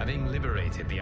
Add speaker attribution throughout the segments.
Speaker 1: Having liberated the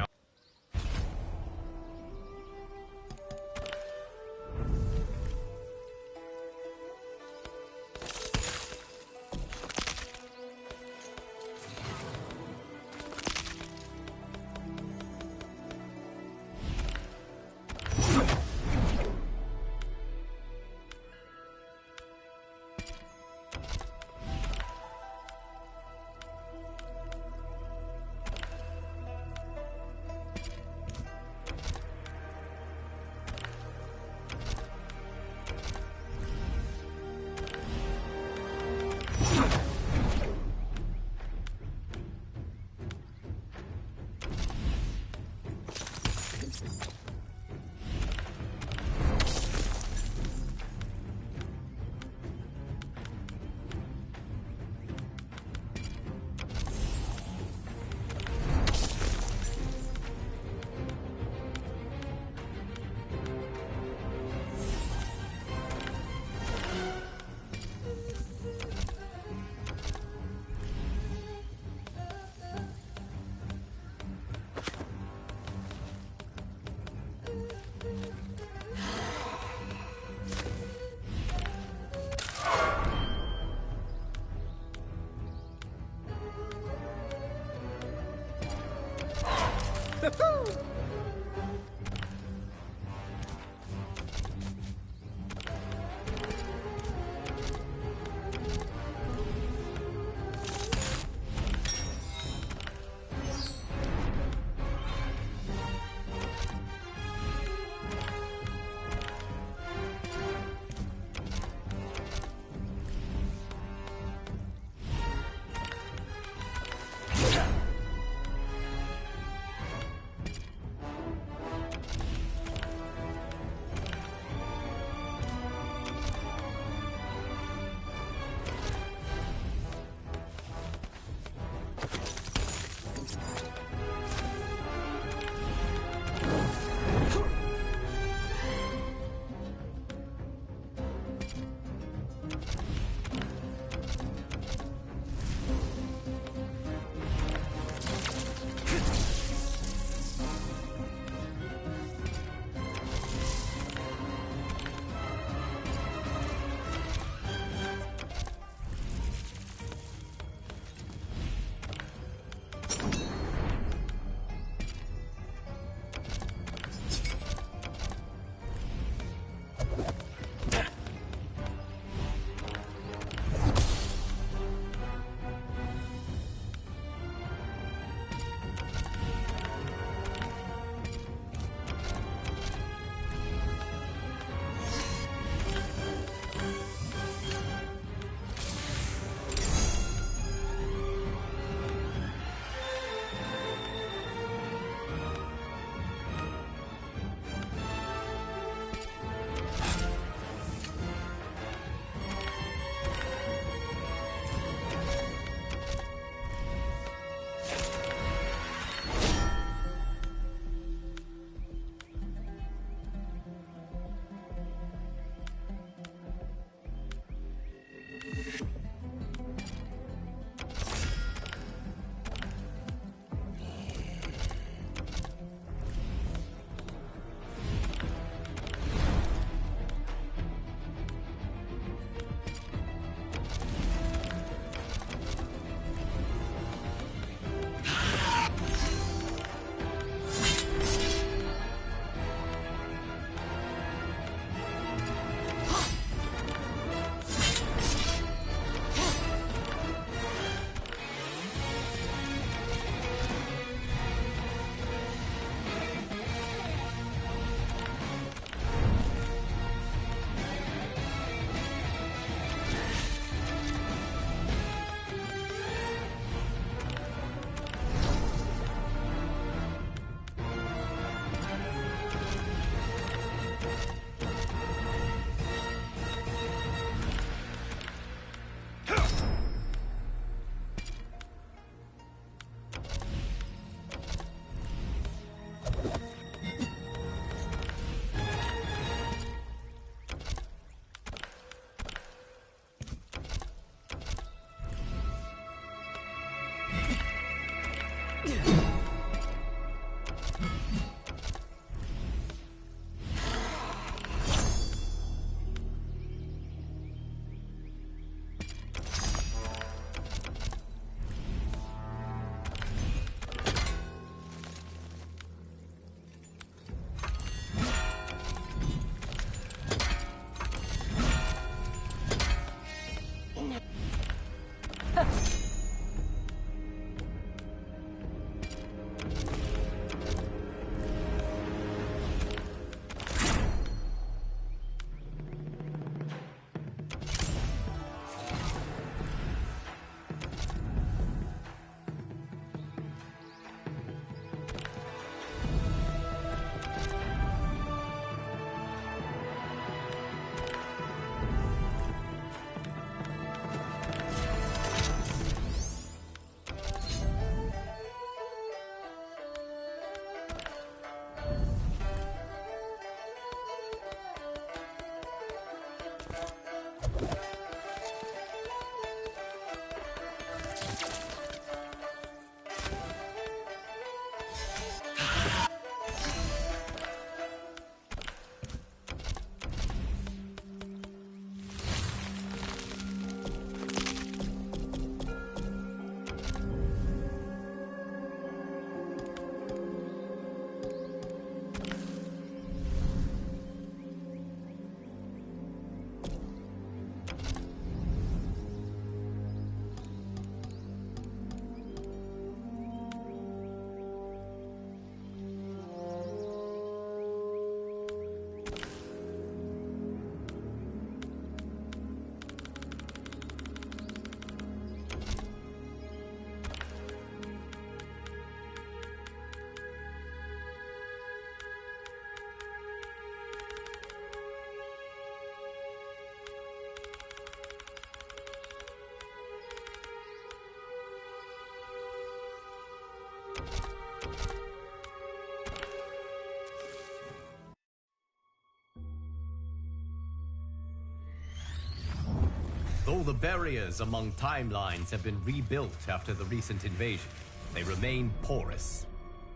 Speaker 1: Though the barriers among timelines have been rebuilt after the recent invasion, they remain porous.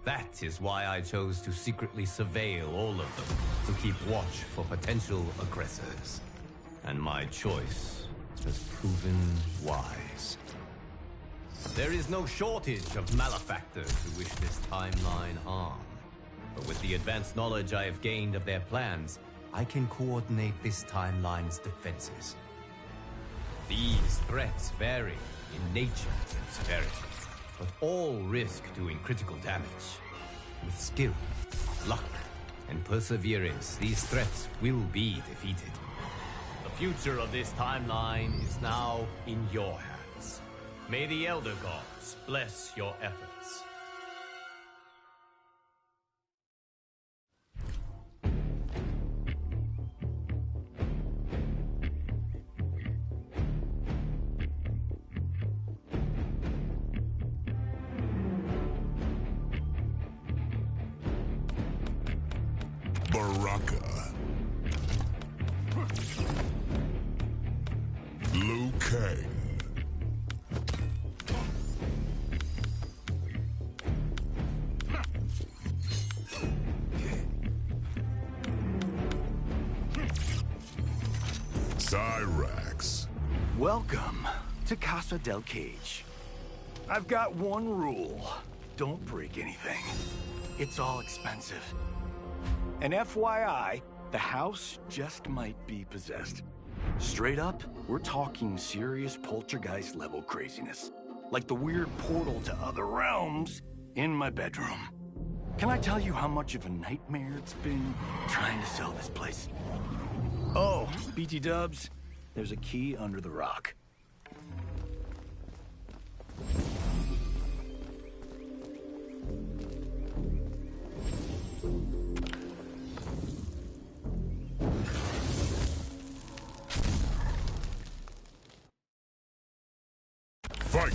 Speaker 1: That is why I chose to secretly surveil all of them, to keep watch for potential aggressors. And my choice has proven wise. There is no shortage of malefactors who wish this timeline harm. But with the advanced knowledge I have gained of their plans, I can coordinate this timeline's defenses. These threats vary in nature and severity, but all risk doing critical damage. With skill, luck, and perseverance, these threats will be defeated. The future of this timeline is now in your hands. May the Elder Gods bless your efforts.
Speaker 2: Baraka. Liu Kang. Cyrax.
Speaker 3: Welcome to Casa del Cage. I've got one rule. Don't break anything. It's all expensive. And FYI, the house just might be possessed. Straight up, we're talking serious poltergeist-level craziness. Like the weird portal to other realms in my bedroom. Can I tell you how much of a nightmare it's been trying to sell this place? Oh, BT Dubs, there's a key under the rock.
Speaker 2: Fight!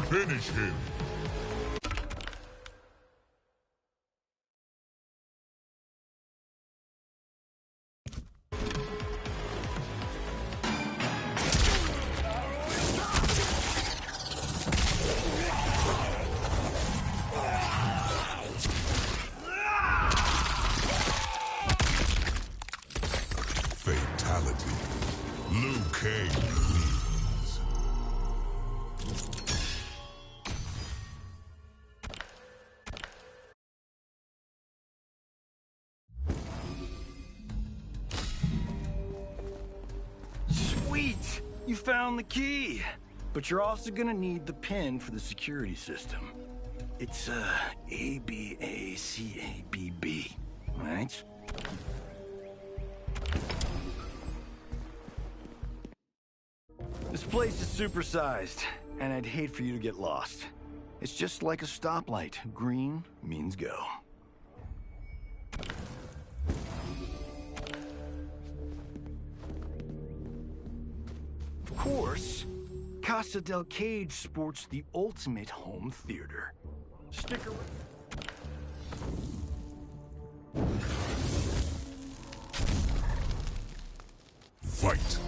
Speaker 2: Finish him! Fatality. Liu Kang wins.
Speaker 3: Sweet! You found the key! But you're also gonna need the pin for the security system. It's, ABACABB, right? This place is supersized, and I'd hate for you to get lost. It's just like a stoplight. Green means go. Of course, Casa del Cage sports the ultimate home theater. Stick around.
Speaker 2: Fight!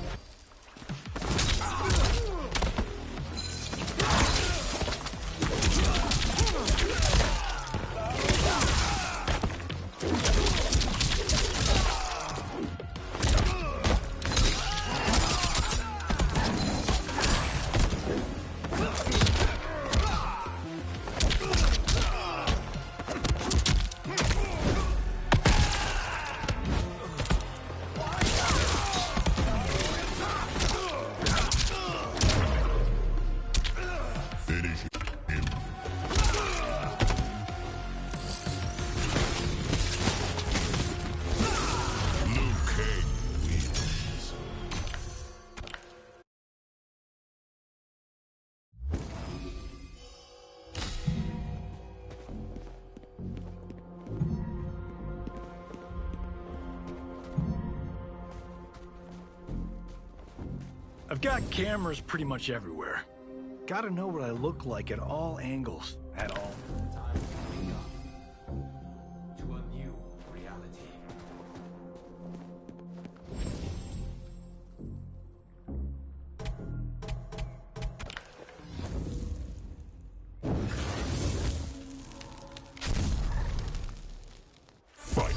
Speaker 3: I've got cameras pretty much everywhere. Gotta know what I look like at all angles, at all.
Speaker 1: Time to wake up to a new reality.
Speaker 2: Fight.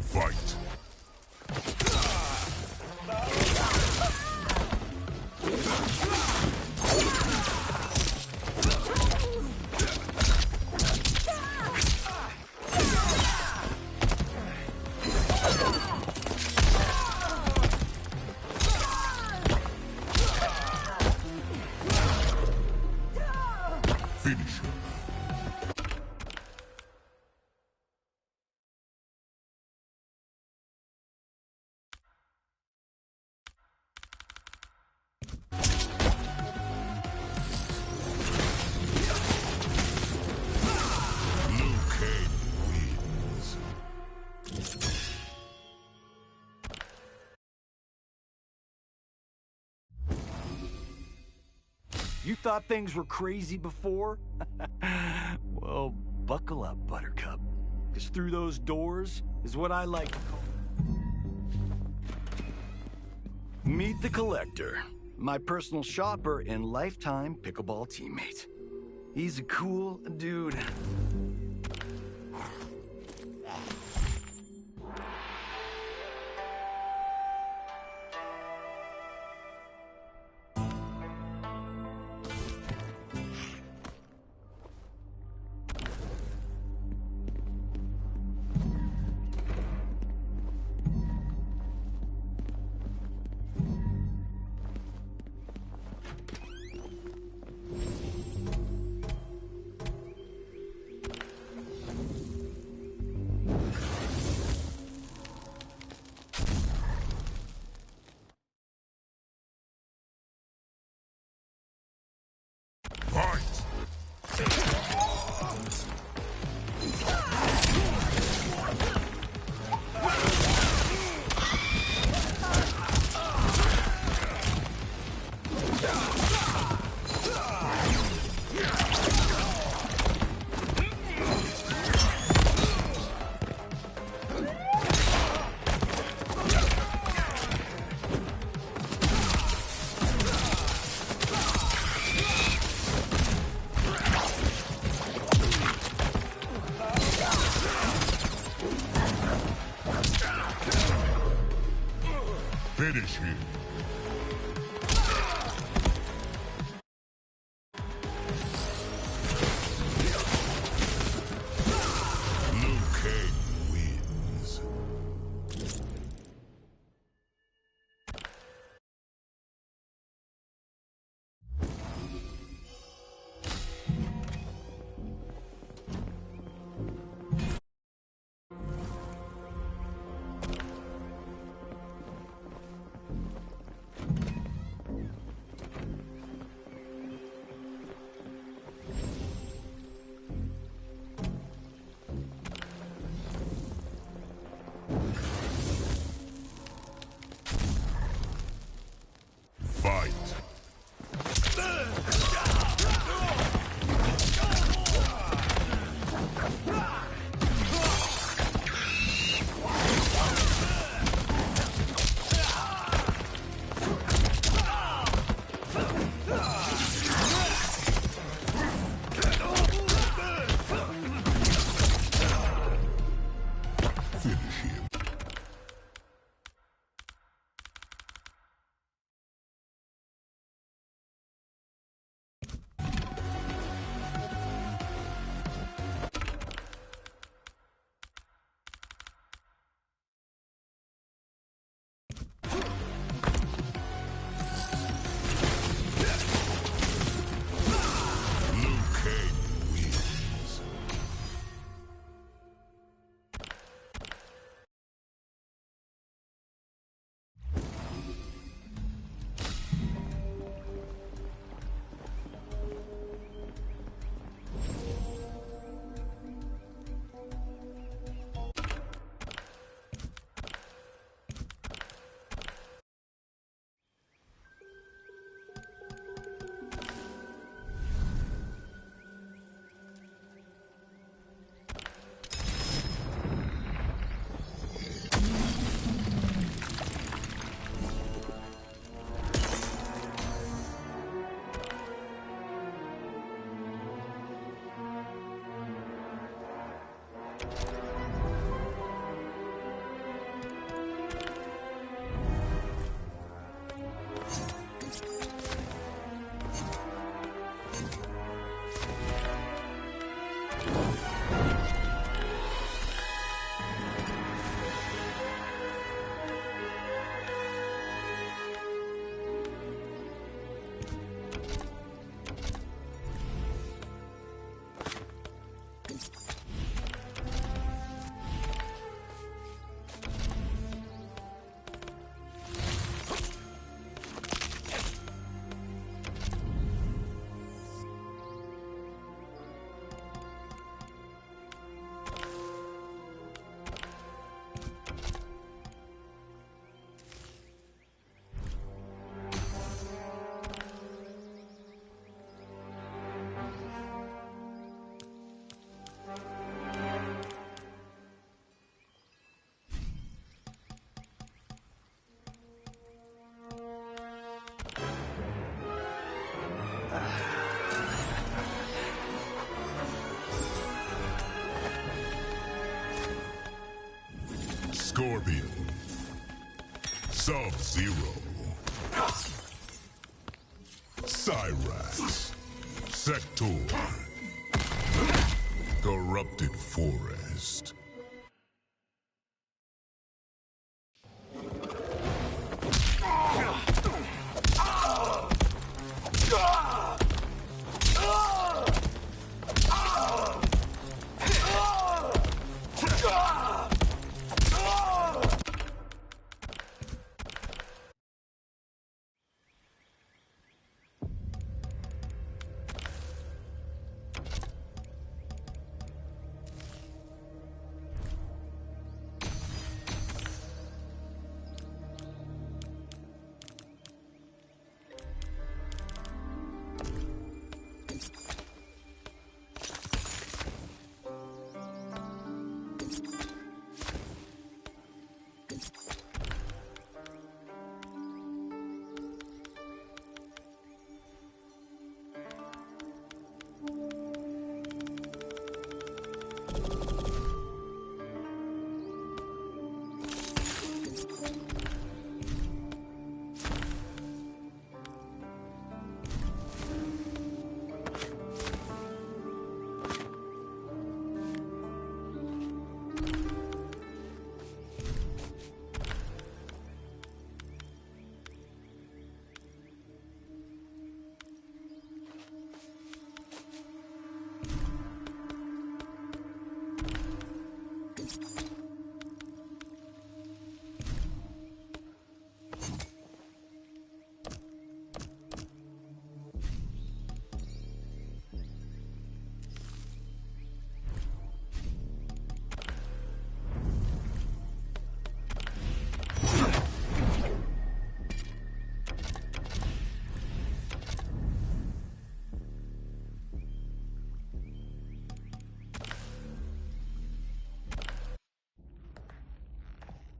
Speaker 2: Fight. Finish him.
Speaker 3: You thought things were crazy before? Well, buckle up, Buttercup. Because through those doors is what I like to call... Meet the Collector, my personal shopper and lifetime pickleball teammate. He's a cool dude.
Speaker 2: Finish him. Liu Kang wins. Scorpion. Sub-Zero. Cyrax. Sector. Corrupted Forest.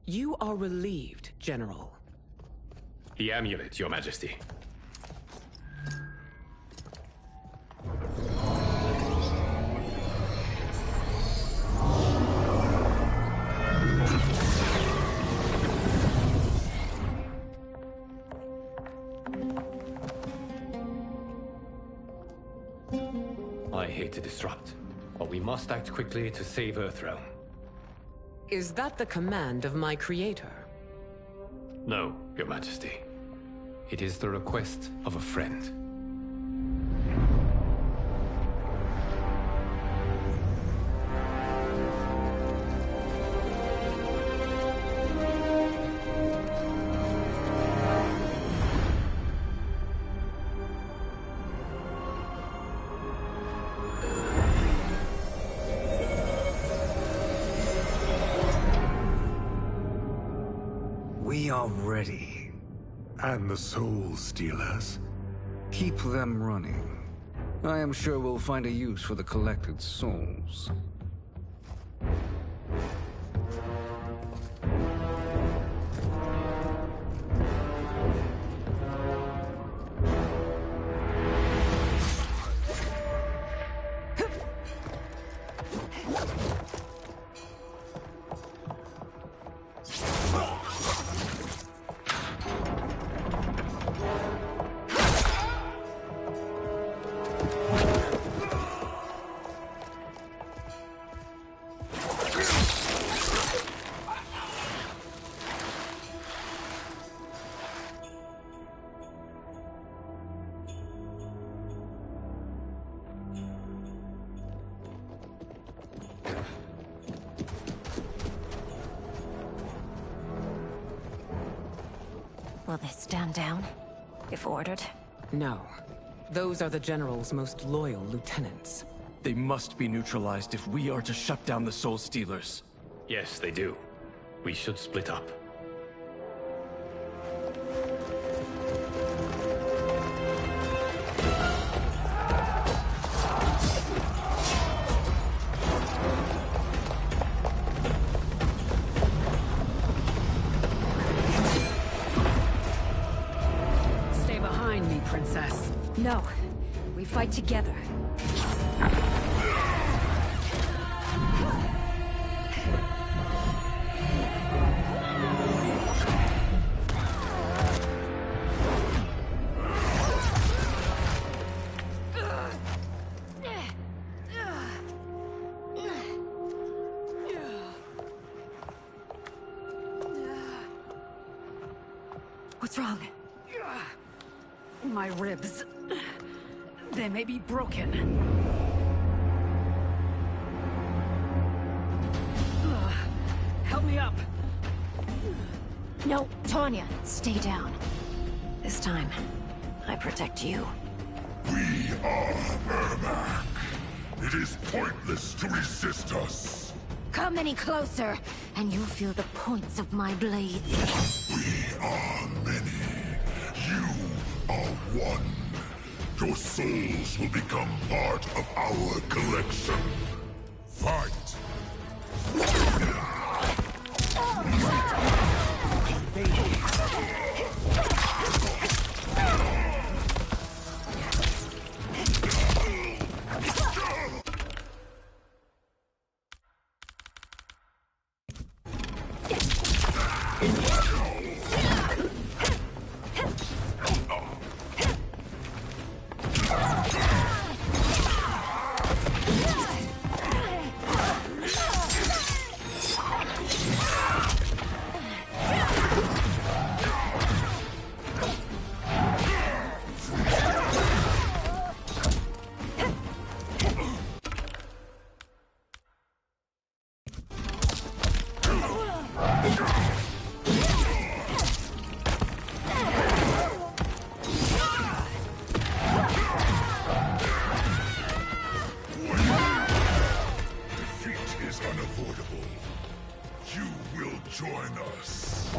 Speaker 4: You are relieved, General.
Speaker 5: The amulet, Your Majesty.
Speaker 1: I hate to disrupt, but we must act quickly to save Earthrealm.
Speaker 4: Is that the command of my creator?
Speaker 1: No, Your Majesty. It is the request of a friend.
Speaker 6: We are ready.
Speaker 2: And the Soul Stealers?
Speaker 6: Keep them running. I am sure we'll find a use for the collected souls.
Speaker 7: Will they stand down, if ordered?
Speaker 4: No. Those are the General's most loyal lieutenants.
Speaker 8: They must be neutralized if we are to shut down the Soul Stealers.
Speaker 5: Yes, they do. We should split up.
Speaker 4: Stay behind me, Princess.
Speaker 7: No. We fight together. What's wrong?
Speaker 9: My ribs. They may be broken. Help me up.
Speaker 7: No, Tanya, stay down. This time, I protect you.
Speaker 2: We are Ermac. It is pointless to resist us.
Speaker 7: Come any closer, and you'll feel the points of my blades.
Speaker 2: We are many. You are one. Your souls will become part of our collection. Fight! Join us.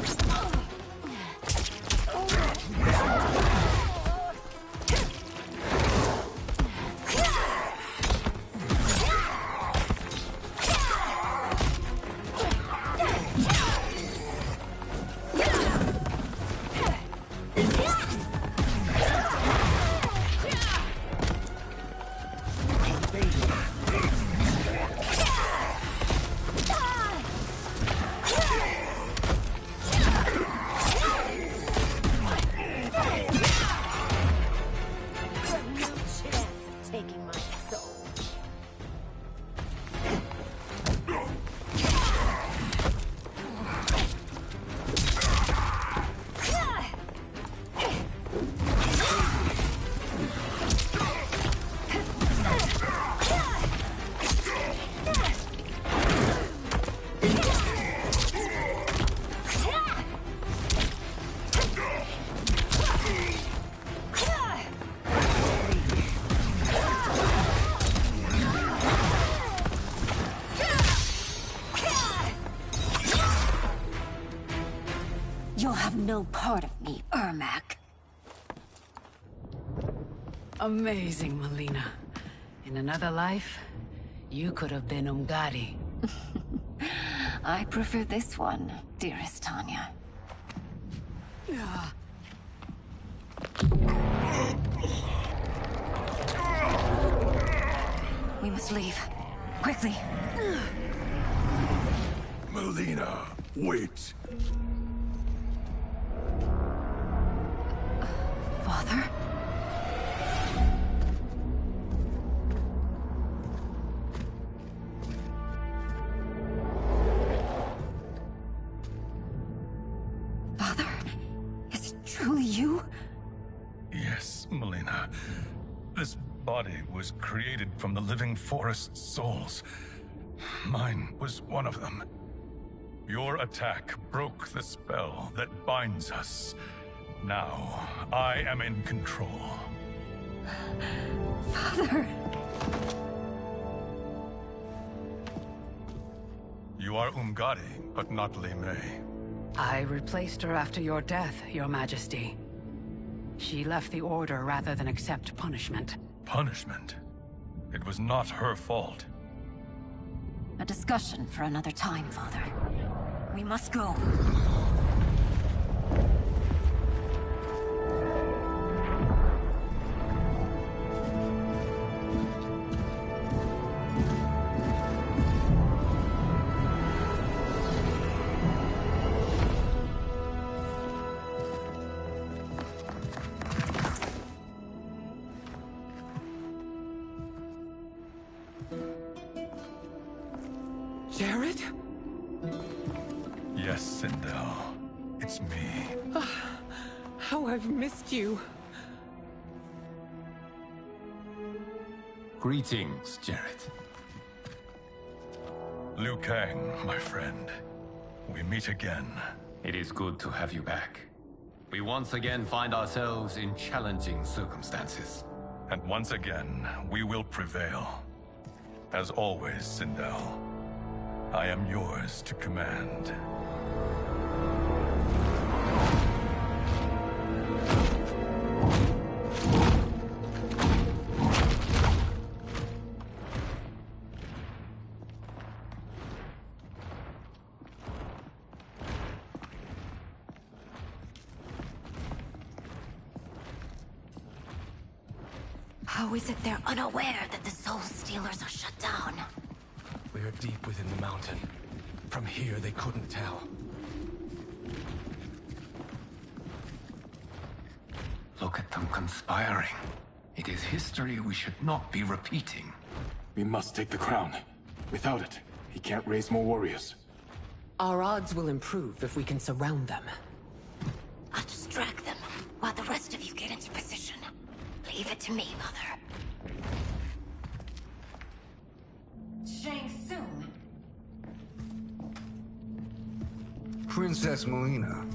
Speaker 7: have no part of me, Ermac.
Speaker 9: Amazing, Melina. In another life, you could have been Umgadi.
Speaker 7: I prefer this one, dearest Tanya. We must leave. Quickly.
Speaker 2: Melina, wait.
Speaker 7: Father? Father? Is it truly you?
Speaker 2: Yes, Melina. This body was created from the living forest's souls. Mine was one of them. Your attack broke the spell that binds us. Now, I am in control.
Speaker 7: Father!
Speaker 2: You are Umgadi, but not Li Mei.
Speaker 9: I replaced her after your death, Your Majesty. She left the Order rather than accept punishment.
Speaker 2: Punishment? It was not her fault.
Speaker 7: A discussion for another time, Father. We must go.
Speaker 4: Jared?
Speaker 2: Yes, Sindel. It's me.
Speaker 4: How I've missed you.
Speaker 1: Greetings, Jared.
Speaker 2: Liu Kang, my friend. We meet again.
Speaker 1: It is good to have you back. We once again find ourselves in challenging circumstances.
Speaker 2: And once again, we will prevail. As always, Sindel, I am yours to command.
Speaker 7: How is it they're unaware that the Soul Stealers are shut down?
Speaker 8: We are deep within the mountain. From here, they couldn't tell.
Speaker 1: Look at them conspiring. It is history we should not be repeating.
Speaker 10: We must take the crown. Without it, he can't raise more warriors.
Speaker 4: Our odds will improve if we can surround them.
Speaker 7: I'll distract them while the rest of you get into position. Leave it to me, Mother. Shang Tsung.
Speaker 6: Princess Melina.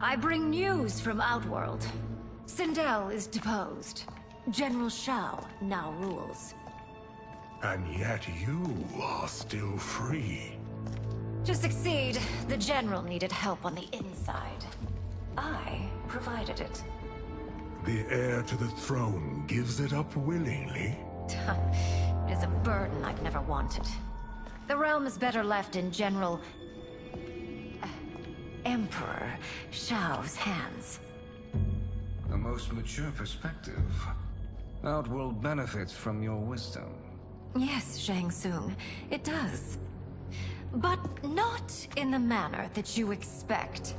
Speaker 7: I bring news from Outworld. Sindel is deposed. General Shao now rules.
Speaker 2: And yet you are still free.
Speaker 7: To succeed, the General needed help on the inside. I provided it.
Speaker 2: The heir to the throne gives it up willingly.
Speaker 7: It is a burden I've never wanted. The realm is better left in General... Emperor Shao's hands.
Speaker 6: A most mature perspective. Outworld benefits from your wisdom.
Speaker 7: Yes, Shang Tsung, it does. But not in the manner that you expect.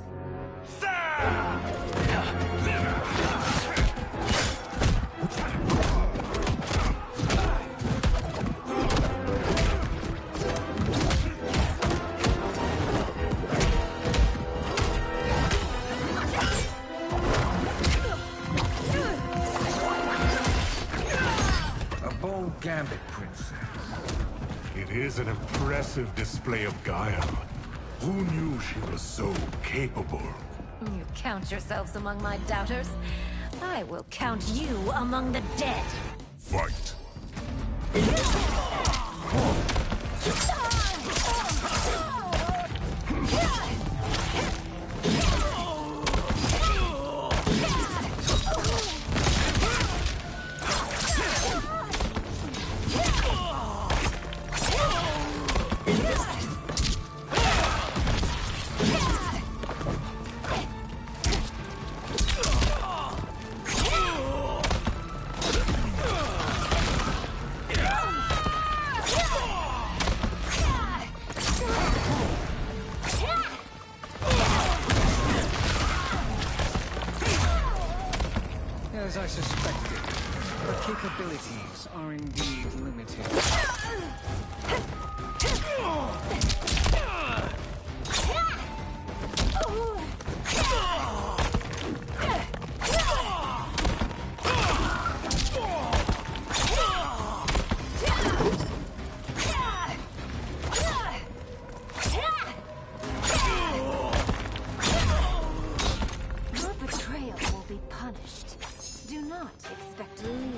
Speaker 6: A bold gambit, Princess.
Speaker 2: It is an impressive display of guile. Who knew she was so capable?
Speaker 7: You count yourselves among my doubters. I will count you among the dead.
Speaker 2: Fight.
Speaker 6: abilities are indeed limited.
Speaker 7: Your betrayal will be punished. Do not expect lenience.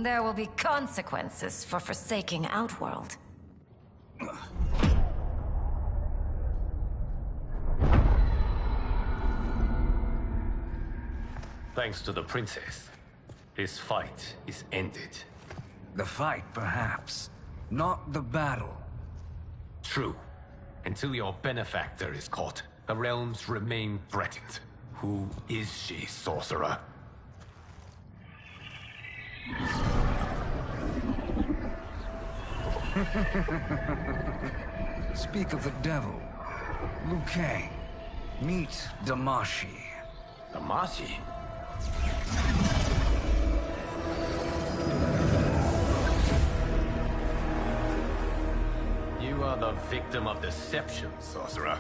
Speaker 7: There will be consequences for forsaking Outworld.
Speaker 5: Thanks to the princess, this fight is ended.
Speaker 6: The fight, perhaps. Not the battle.
Speaker 5: True. Until your benefactor is caught, the realms remain threatened. Who is she, sorcerer?
Speaker 6: Speak of the devil. Liu Kang. Meet Damashi.
Speaker 5: Damashi? You are the victim of deception, sorcerer.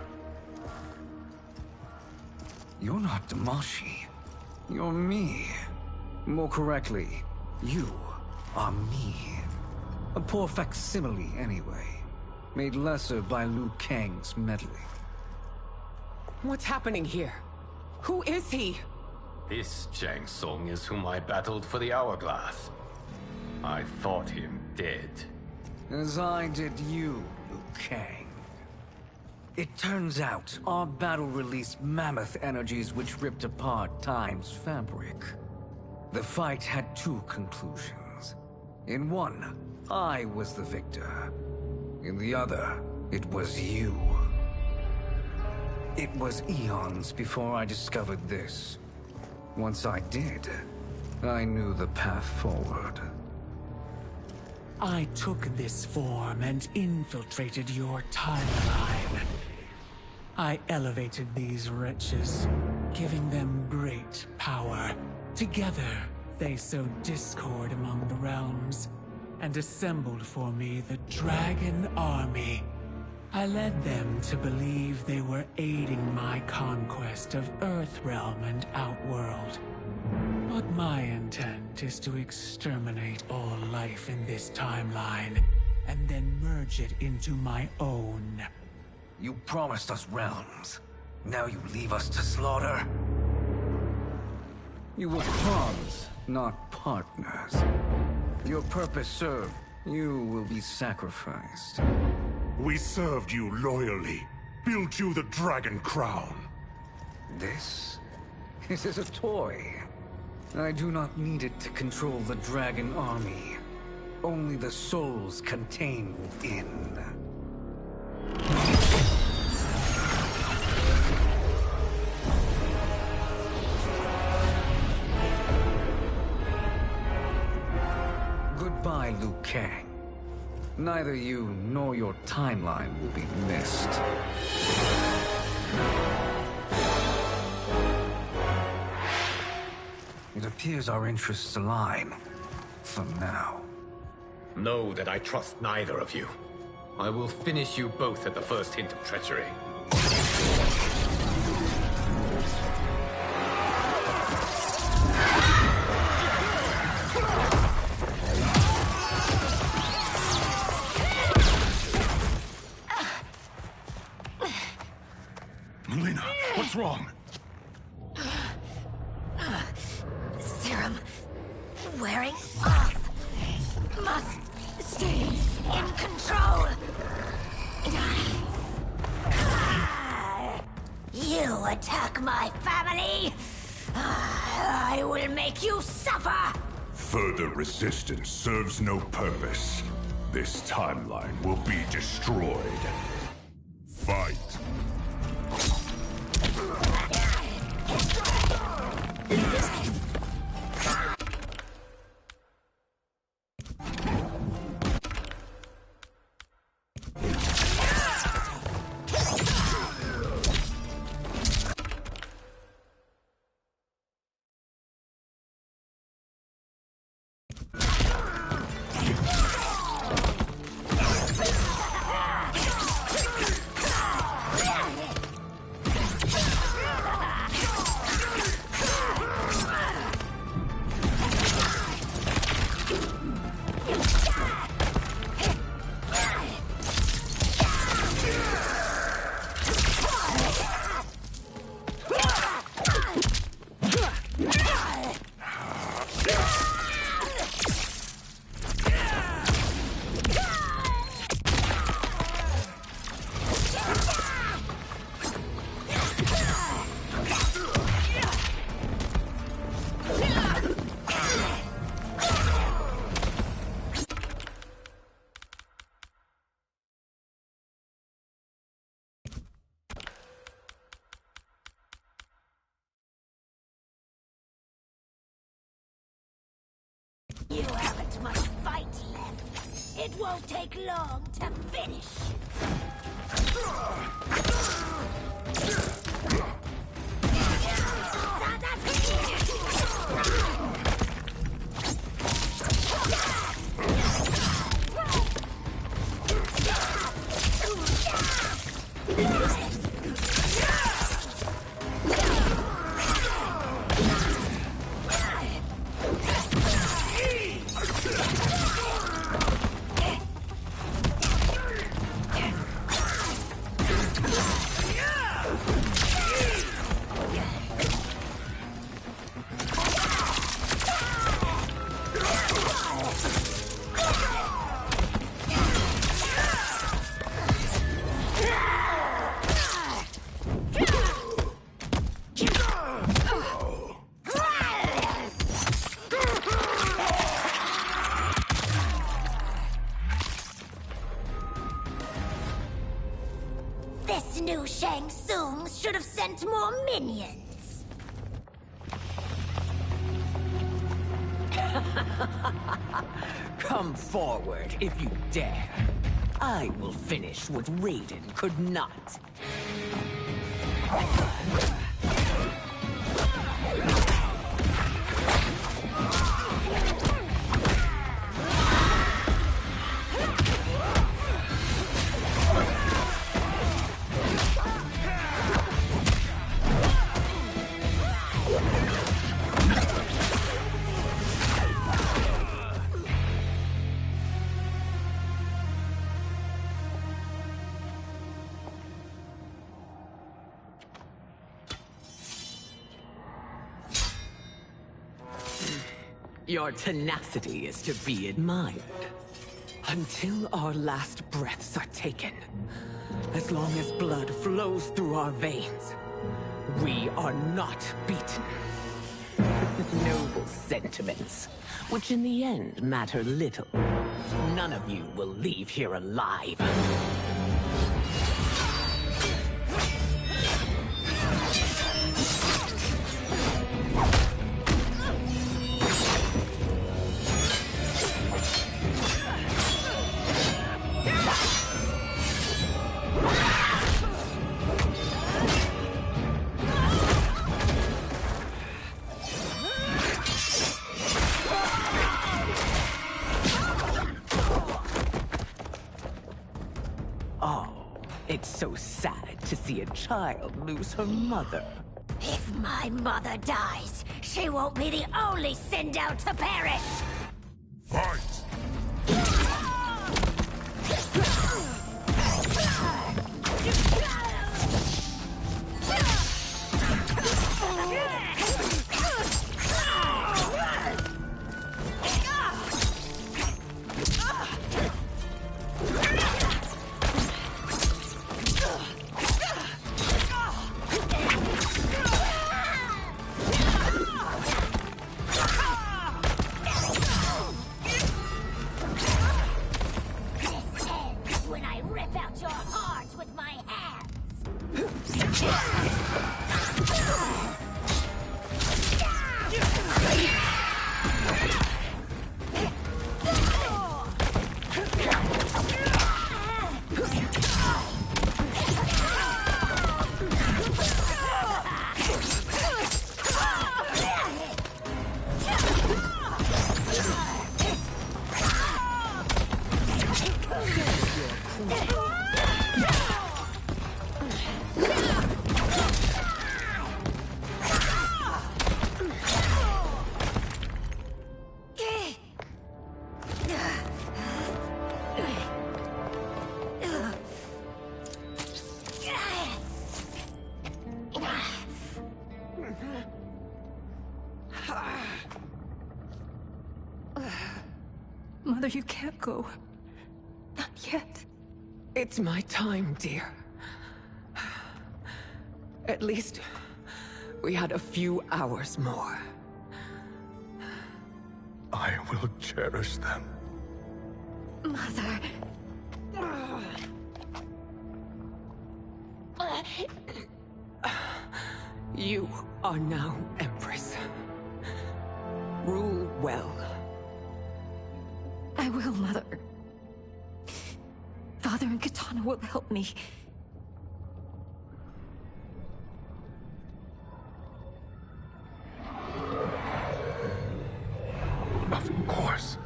Speaker 6: You're not Damashi. You're me. More correctly, you are me. A poor facsimile, anyway. Made lesser by Liu Kang's meddling.
Speaker 4: What's happening here? Who is he?
Speaker 5: This Shang Tsung is whom I battled for the Hourglass. I thought him dead.
Speaker 6: As I did you, Liu Kang. It turns out our battle released mammoth energies which ripped apart time's fabric. The fight had two conclusions. In one, I was the victor. In the other, it was you. It was eons before I discovered this. Once I did, I knew the path forward.
Speaker 11: I took this form and infiltrated your timeline. I elevated these wretches, giving them great power. Together, they sowed discord among the realms, and assembled for me the Dragon Army. I led them to believe they were aiding my conquest of Earthrealm and Outworld. But my intent is to exterminate all life in this timeline, and then merge it into my own.
Speaker 6: You promised us realms. Now you leave us to slaughter? You were pawns, not partners. Your purpose served. You will be sacrificed.
Speaker 12: We served you loyally. Built you the Dragon Crown.
Speaker 6: This is a toy. I do not need it to control the Dragon Army. Only the souls contained within. Goodbye, Liu Kang. Neither you nor your timeline will be missed. It appears our interests align. For now.
Speaker 5: Know that I trust neither of you. I will finish you both at the first hint of treachery.
Speaker 2: Melina, what's wrong?
Speaker 7: Serum wearing off. Must stay in control. You attack my family, I will make you suffer!
Speaker 12: Further resistance serves no purpose. This timeline will be destroyed. Fight!
Speaker 7: You haven't much fight left. It won't take long to finish. This new Shang Tsung should have sent more minions.
Speaker 4: Come forward if you dare. I will finish what Raiden could not. Your tenacity is to be admired. Until our last breaths are taken, as long as blood flows through our veins, we are not beaten. Noble sentiments, which in the end matter little. None of you will leave here alive. It's so sad to see a child lose her mother.
Speaker 7: If my mother dies, she won't be the only Sindel to perish!
Speaker 12: Fight!
Speaker 7: Mother, you can't go. Not yet.
Speaker 4: It's my time, dear. At least, we had a few hours more.
Speaker 2: I will cherish them.
Speaker 7: Mother...
Speaker 4: You are now Empress. Rule well.
Speaker 7: I will, Mother. Father and Katana will help me.
Speaker 2: Of course.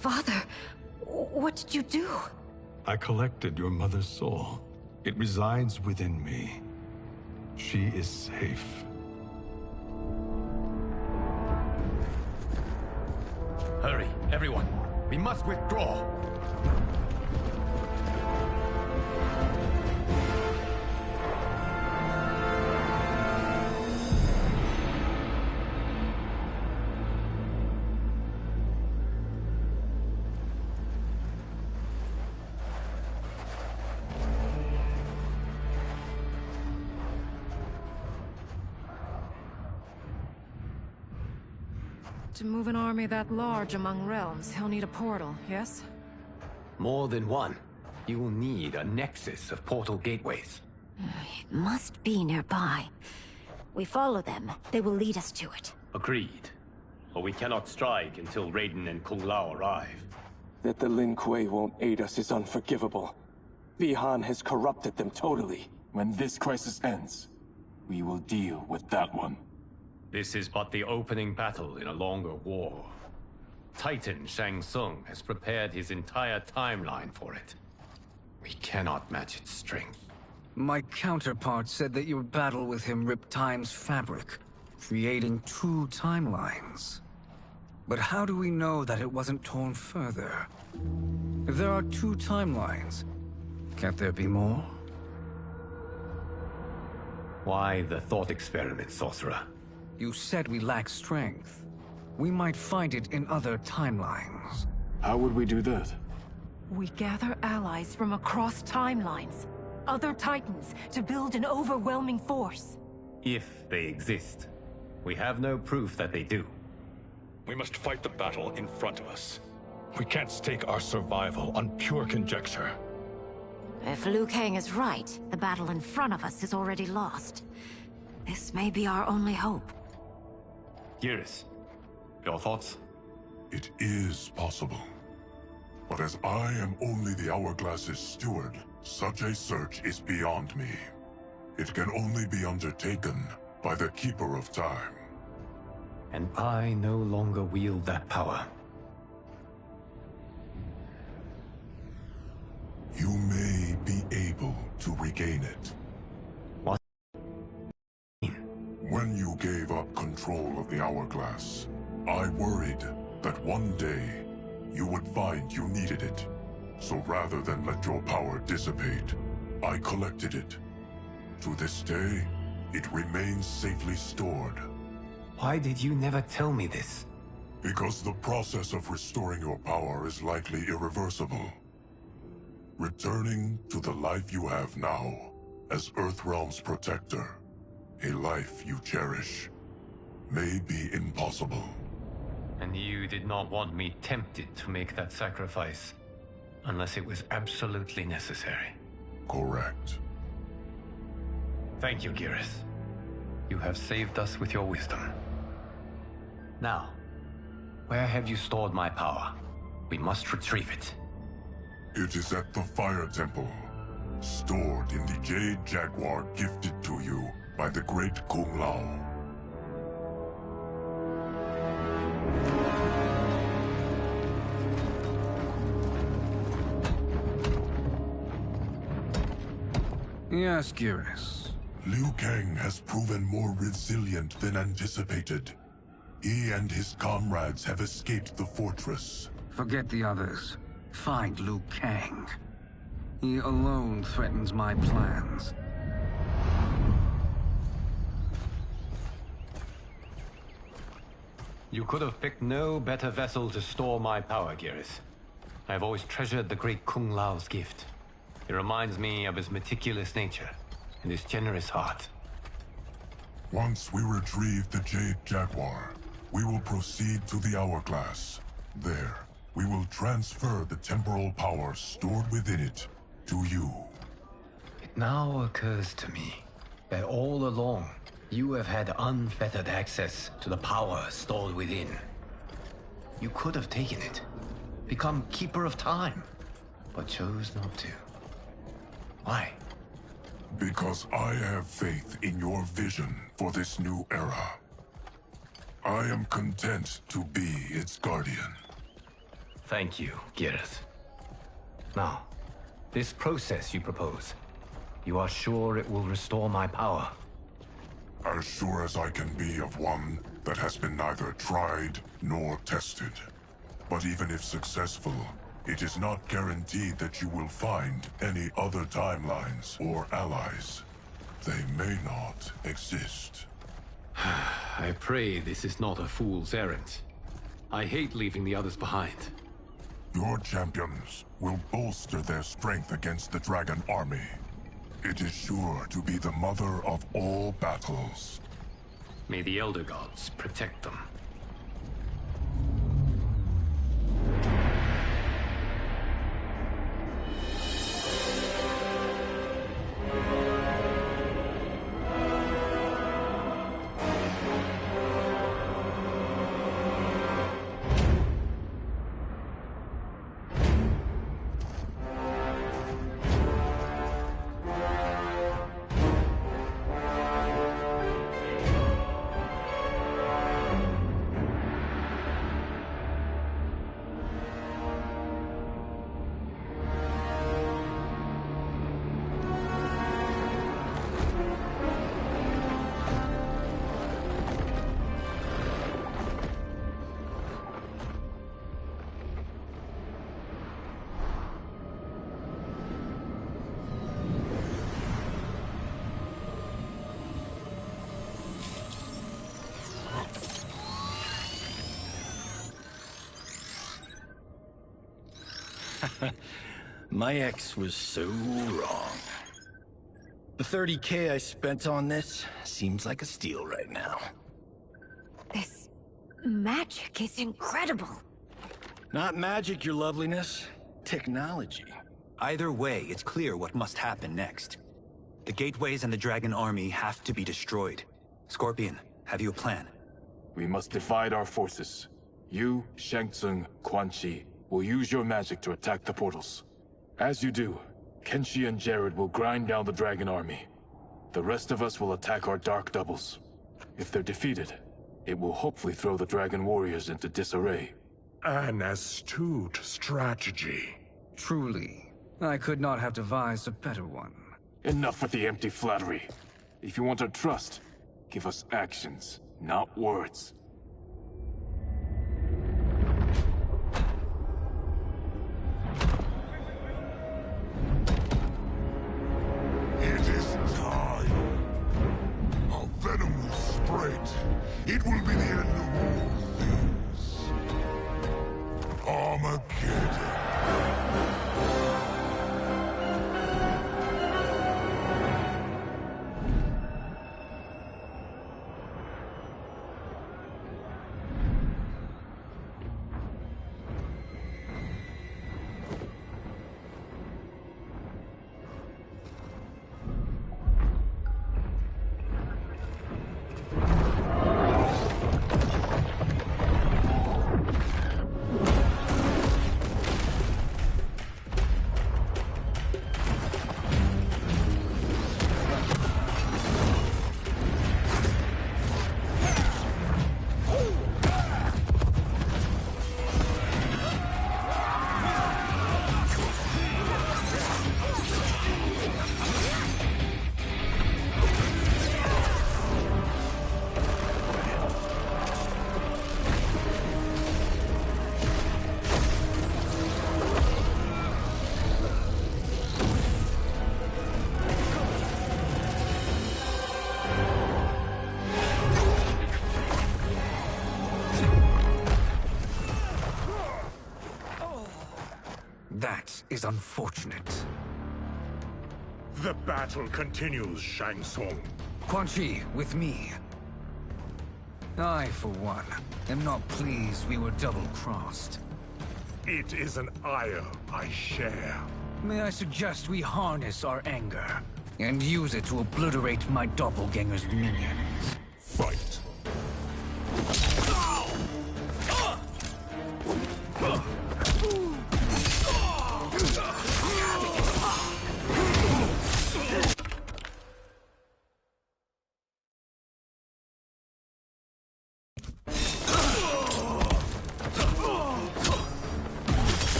Speaker 7: Father, what did you do?
Speaker 2: I collected your mother's soul. It resides within me. She is safe.
Speaker 1: Hurry, everyone. We must withdraw.
Speaker 13: To move an army that large among realms, he'll need a portal, yes?
Speaker 1: More than one. You will need a nexus of portal gateways.
Speaker 7: It must be nearby. We follow them. They will lead us to it.
Speaker 1: Agreed. But we cannot strike until Raiden and Kung Lao arrive.
Speaker 8: That the Lin Kuei won't aid us is unforgivable. Bi-Han has corrupted them totally.
Speaker 10: When this crisis ends, we will deal with that one.
Speaker 1: This is but the opening battle in a longer war. Titan Shang Tsung has prepared his entire timeline for it. We cannot match its strength.
Speaker 6: My counterpart said that your battle with him ripped time's fabric, creating two timelines. But how do we know that it wasn't torn further? If there are two timelines, can't there be more?
Speaker 1: Why the thought experiment, Sorcerer?
Speaker 6: You said we lack strength. We might find it in other timelines.
Speaker 10: How would we do that?
Speaker 13: We gather allies from across timelines, other Titans, to build an overwhelming force.
Speaker 1: If they exist. We have no proof that they do.
Speaker 2: We must fight the battle in front of us. We can't stake our survival on pure conjecture.
Speaker 7: If Liu Kang is right, the battle in front of us is already lost. This may be our only hope.
Speaker 1: Geras, your thoughts?
Speaker 12: It is possible. But as I am only the Hourglass's steward, such a search is beyond me. It can only be undertaken by the Keeper of Time.
Speaker 1: And I no longer wield that power.
Speaker 12: You may be able to regain it.
Speaker 1: What?
Speaker 12: When you gave up control of the Hourglass, I worried that one day you would find you needed it. So rather than let your power dissipate, I collected it. To this day, it remains safely stored.
Speaker 1: Why did you never tell me this?
Speaker 12: Because the process of restoring your power is likely irreversible. Returning to the life you have now, as Earthrealm's protector, a life you cherish, may be impossible.
Speaker 1: And you did not want me tempted to make that sacrifice, unless it was absolutely necessary.
Speaker 12: Correct.
Speaker 1: Thank you, Geras. You have saved us with your wisdom. Now, where have you stored my power? We must retrieve it.
Speaker 12: It is at the Fire Temple, stored in the Jade Jaguar gifted to you by the great Kung Lao.
Speaker 6: Yes, Geras.
Speaker 12: Liu Kang has proven more resilient than anticipated. He and his comrades have escaped the fortress.
Speaker 6: Forget the others. Find Liu Kang. He alone threatens my plans.
Speaker 5: You could have picked no better vessel to store my power, Geras. I have always treasured the great Kung Lao's gift. It reminds me of his meticulous nature and his generous heart.
Speaker 12: Once we retrieve the Jade Jaguar, we will proceed to the Hourglass. There, we will transfer the temporal power stored within it to you.
Speaker 5: It now occurs to me that all along, you have had unfettered access to the power stored within. You could have taken it, become Keeper of Time, but chose not to. Why?
Speaker 12: Because I have faith in your vision for this new era. I am content to be its guardian.
Speaker 5: Thank you, Geras. Now, this process you propose, you are sure it will restore my power?
Speaker 12: As sure as I can be of one that has been neither tried nor tested. But even if successful, it is not guaranteed that you will find any other timelines or allies. They may not exist.
Speaker 5: I pray this is not a fool's errand. I hate leaving the others behind.
Speaker 12: Your champions will bolster their strength against the Dragon Army. It is sure to be the mother of all battles.
Speaker 5: May the Elder Gods protect them.
Speaker 3: My ex was so wrong. The 30K I spent on this seems like a steal right now.
Speaker 7: This magic is incredible.
Speaker 3: Not magic, your loveliness. Technology.
Speaker 14: Either way, it's clear what must happen next. The gateways and the Dragon Army have to be destroyed. Scorpion, have you a plan?
Speaker 10: We must divide our forces. You, Shang Tsung, Quan Chi, will use your magic to attack the portals. As you do, Kenshi and Jared will grind down the Dragon Army. The rest of us will attack our dark doubles. If they're defeated, it will hopefully throw the Dragon Warriors into disarray.
Speaker 12: An astute strategy.
Speaker 6: Truly, I could not have devised a better one.
Speaker 10: Enough with the empty flattery. If you want our trust, give us actions, not words.
Speaker 12: It is time. Our venom will spread. It will be the end of all things. Armageddon.
Speaker 6: is unfortunate.
Speaker 12: The battle continues, Shang Tsung.
Speaker 6: Quan Chi, with me. I, for one, am not pleased we were double-crossed.
Speaker 12: It is an ire I share.
Speaker 6: May I suggest we harness our anger, and use it to obliterate my doppelganger's minions?
Speaker 12: Fight.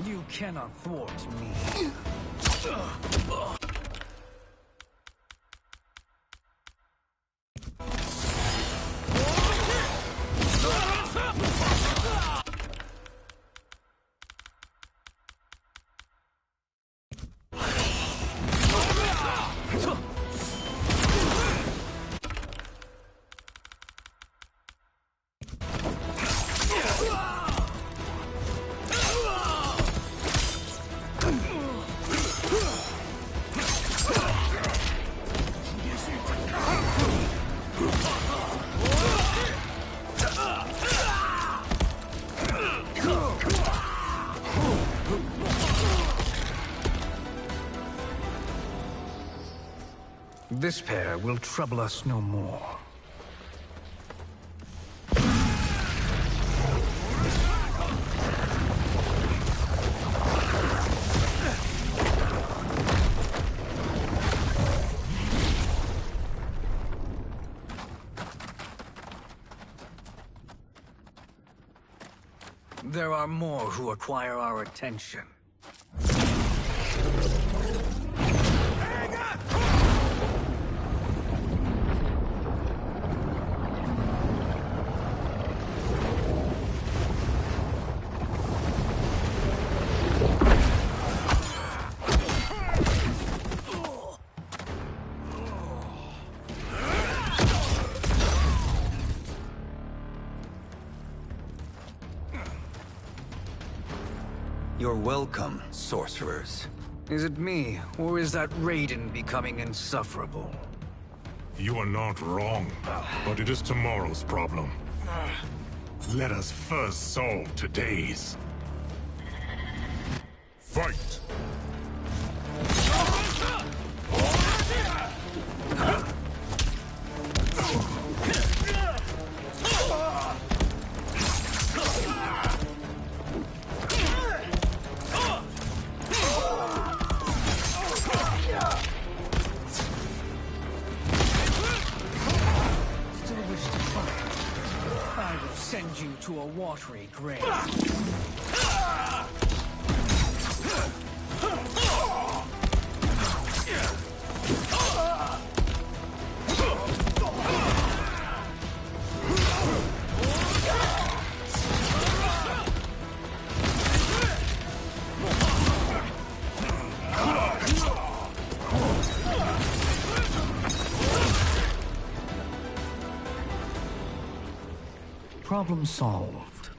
Speaker 6: You cannot thwart me. This pair will trouble us no more. There are more who acquire our attention.
Speaker 14: You're welcome, sorcerers.
Speaker 6: Is it me, or is that Raiden becoming insufferable?
Speaker 12: You are not wrong, but it is tomorrow's problem. Let us first solve today's. Fight!
Speaker 6: Send you to a watery grave. Problem solved.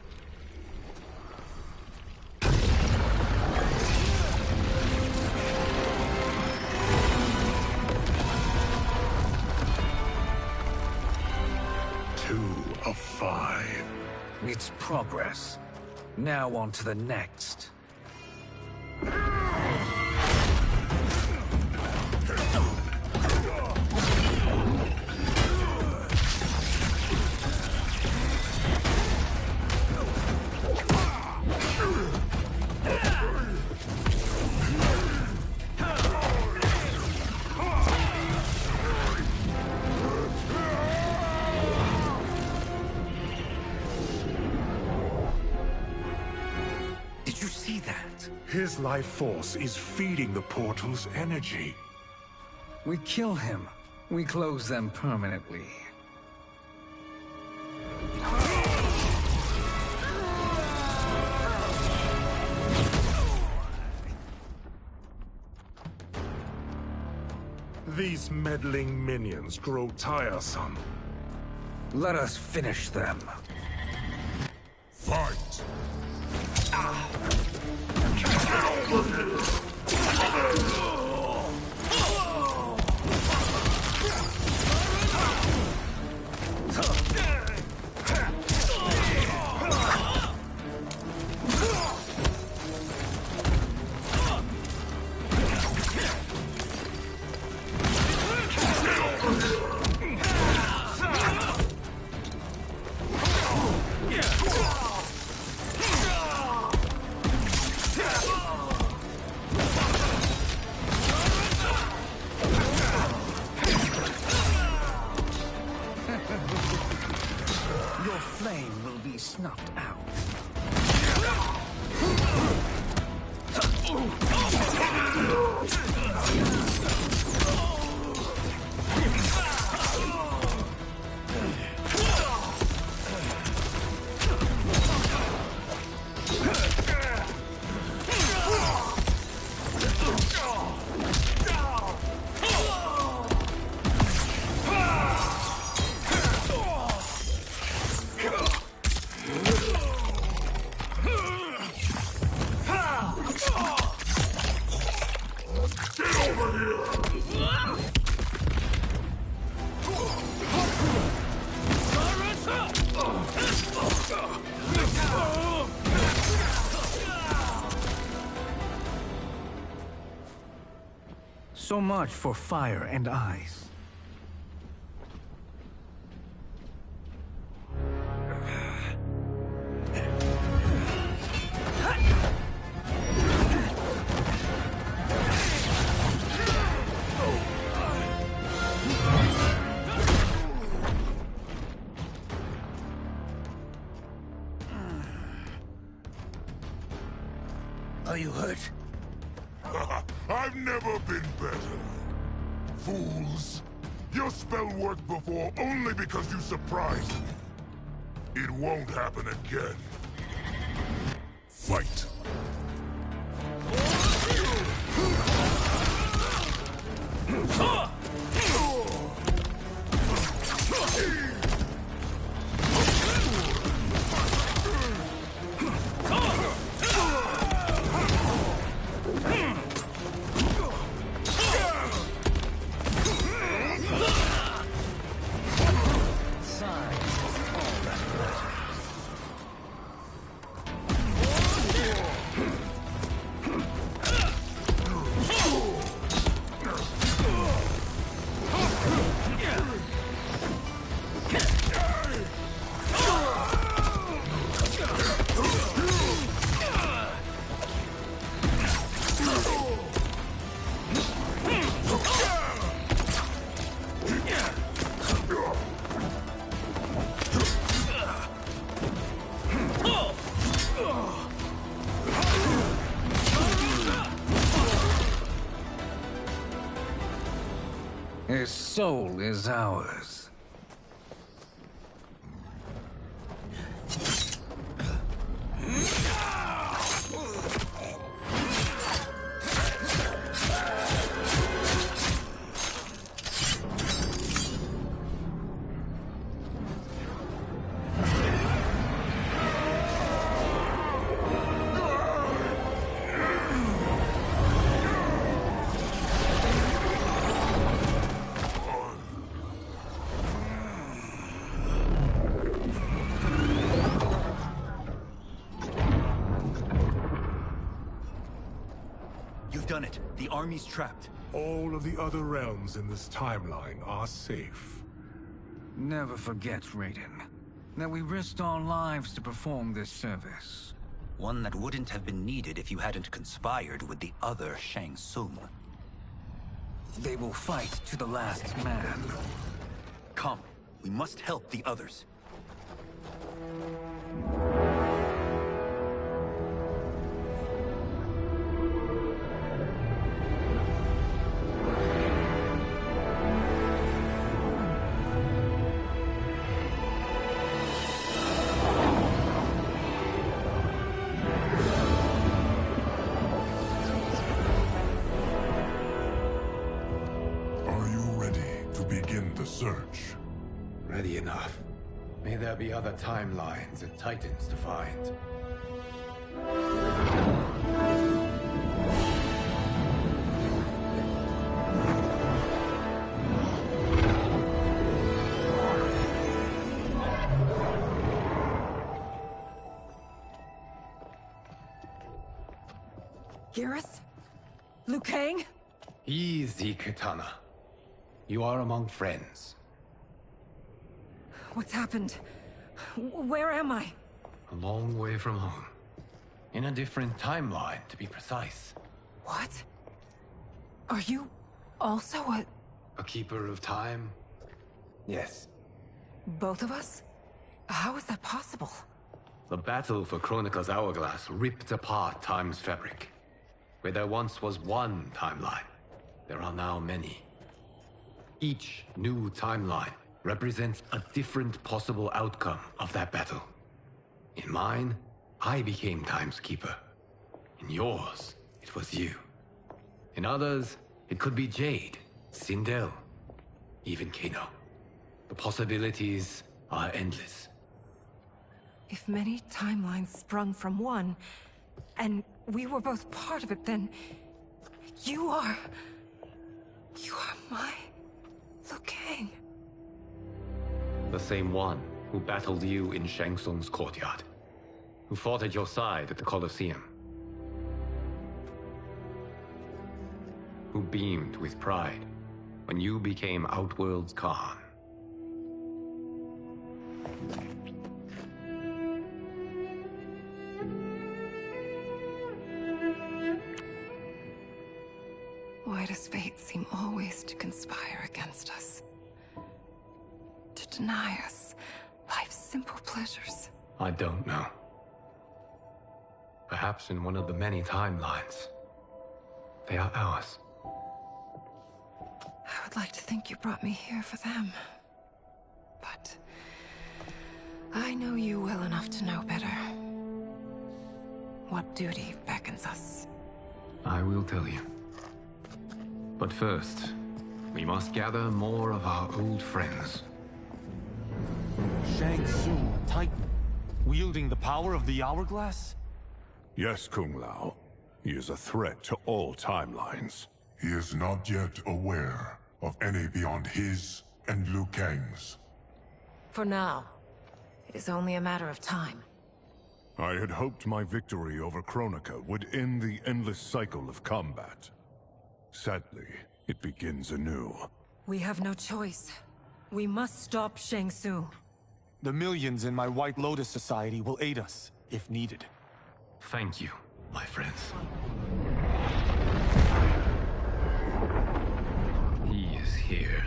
Speaker 12: Two of 5.
Speaker 6: It's progress. Now on to the next.
Speaker 12: His life force is feeding the portal's energy.
Speaker 6: We kill him. We close them permanently.
Speaker 12: These meddling minions grow tiresome.
Speaker 6: Let us finish them.
Speaker 12: Fight!
Speaker 6: Your flame will be snuffed out. So much for fire and ice. Are you hurt?
Speaker 12: I've never been better. Fools! Your spell worked before only because you surprised me. It won't happen again. Fight!
Speaker 6: His soul is ours.
Speaker 14: Done it. The army's trapped.
Speaker 12: All of the other realms in this timeline are safe.
Speaker 6: Never forget, Raiden, that we risked our lives to perform this service.
Speaker 14: One that wouldn't have been needed if you hadn't conspired with the other Shang Tsung.
Speaker 6: They will fight to the last man.
Speaker 14: Come, we must help the others.
Speaker 12: Are you ready to begin the search?
Speaker 5: Ready enough. May there be other timelines and titans to find.
Speaker 13: Garrus? Liu Kang?
Speaker 5: Easy, Kitana. You are among friends.
Speaker 13: What's happened? Where am I?
Speaker 5: A long way from home. In a different timeline, to be precise.
Speaker 13: What? Are you also
Speaker 5: a keeper of time? Yes.
Speaker 13: both of us? How is that possible?
Speaker 5: The battle for Chronica's hourglass ripped apart time's fabric. Where there once was one timeline, there are now many. Each new timeline represents a different possible outcome of that battle. In mine, I became Time's Keeper. In yours, it was you. In others, it could be Jade, Sindel, even Kano. The possibilities are endless.
Speaker 13: If many timelines sprung from one, and we were both part of it, then you are my Liu Kang.
Speaker 5: The same one who battled you in Shang Tsung's courtyard. Who fought at your side at the Colosseum. Who beamed with pride when you became Outworld's Khan.
Speaker 13: Why does fate seem always to conspire against us? To deny us life's simple pleasures?
Speaker 5: I don't know. Perhaps in one of the many timelines, they are ours.
Speaker 13: I would like to think you brought me here for them. But I know you well enough to know better. What duty beckons us?
Speaker 5: I will tell you. But first, we must gather more of our old friends.
Speaker 3: Shang Tsung, Titan, wielding the power of the hourglass?
Speaker 12: Yes, Kung Lao. He is a threat to all timelines. He is not yet aware of any beyond his and Liu Kang's.
Speaker 13: For now, it is only a matter of time.
Speaker 12: I had hoped my victory over Chronica would end the endless cycle of combat. Sadly, it begins anew.
Speaker 13: We have no choice. We must stop Shang Tsung.
Speaker 3: The millions in my White Lotus Society will aid us, if needed.
Speaker 5: Thank you, my friends. He is here.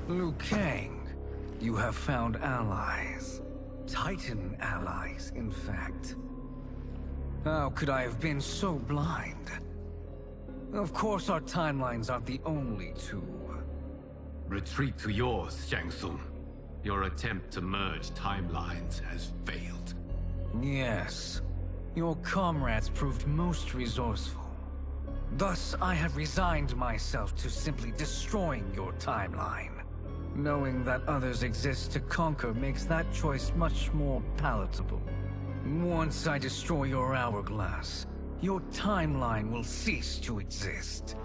Speaker 6: Liu Kang, you have found allies. Titan allies, in fact. How could I have been so blind? Of course our timelines aren't the only two.
Speaker 5: Retreat to yours, Shang Tsung. Your attempt to merge timelines has failed.
Speaker 6: Yes. Your comrades proved most resourceful. Thus, I have resigned myself to simply destroying your timeline. Knowing that others exist to conquer makes that choice much more palatable. Once I destroy your hourglass, your timeline will cease to exist.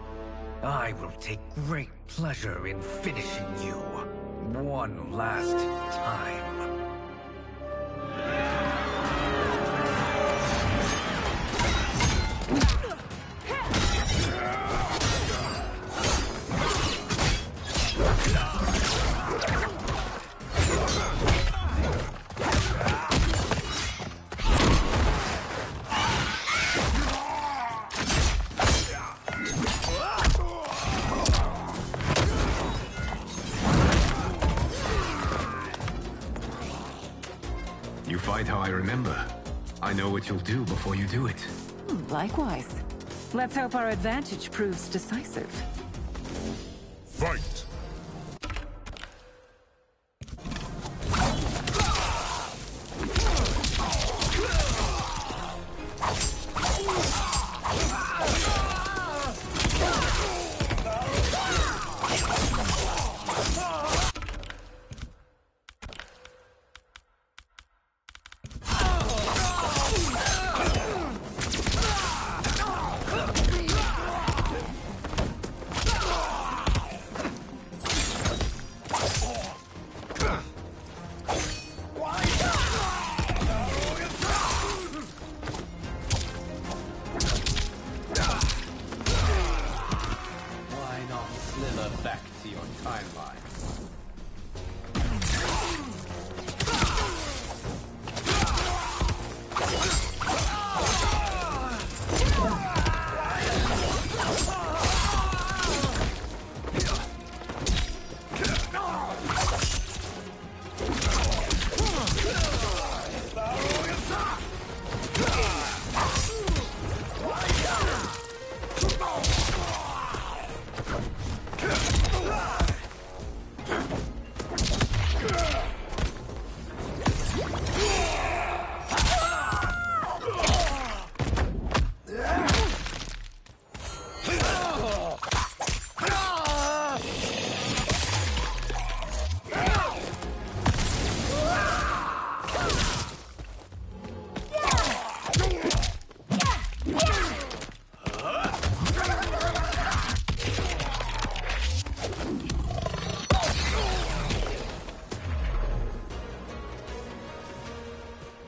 Speaker 6: I will take great pleasure in finishing you one last time.
Speaker 5: You fight how I remember. I know what you'll do before you do it.
Speaker 13: Likewise.
Speaker 9: Let's hope our advantage proves decisive.
Speaker 12: Fight!
Speaker 1: Back to your timeline.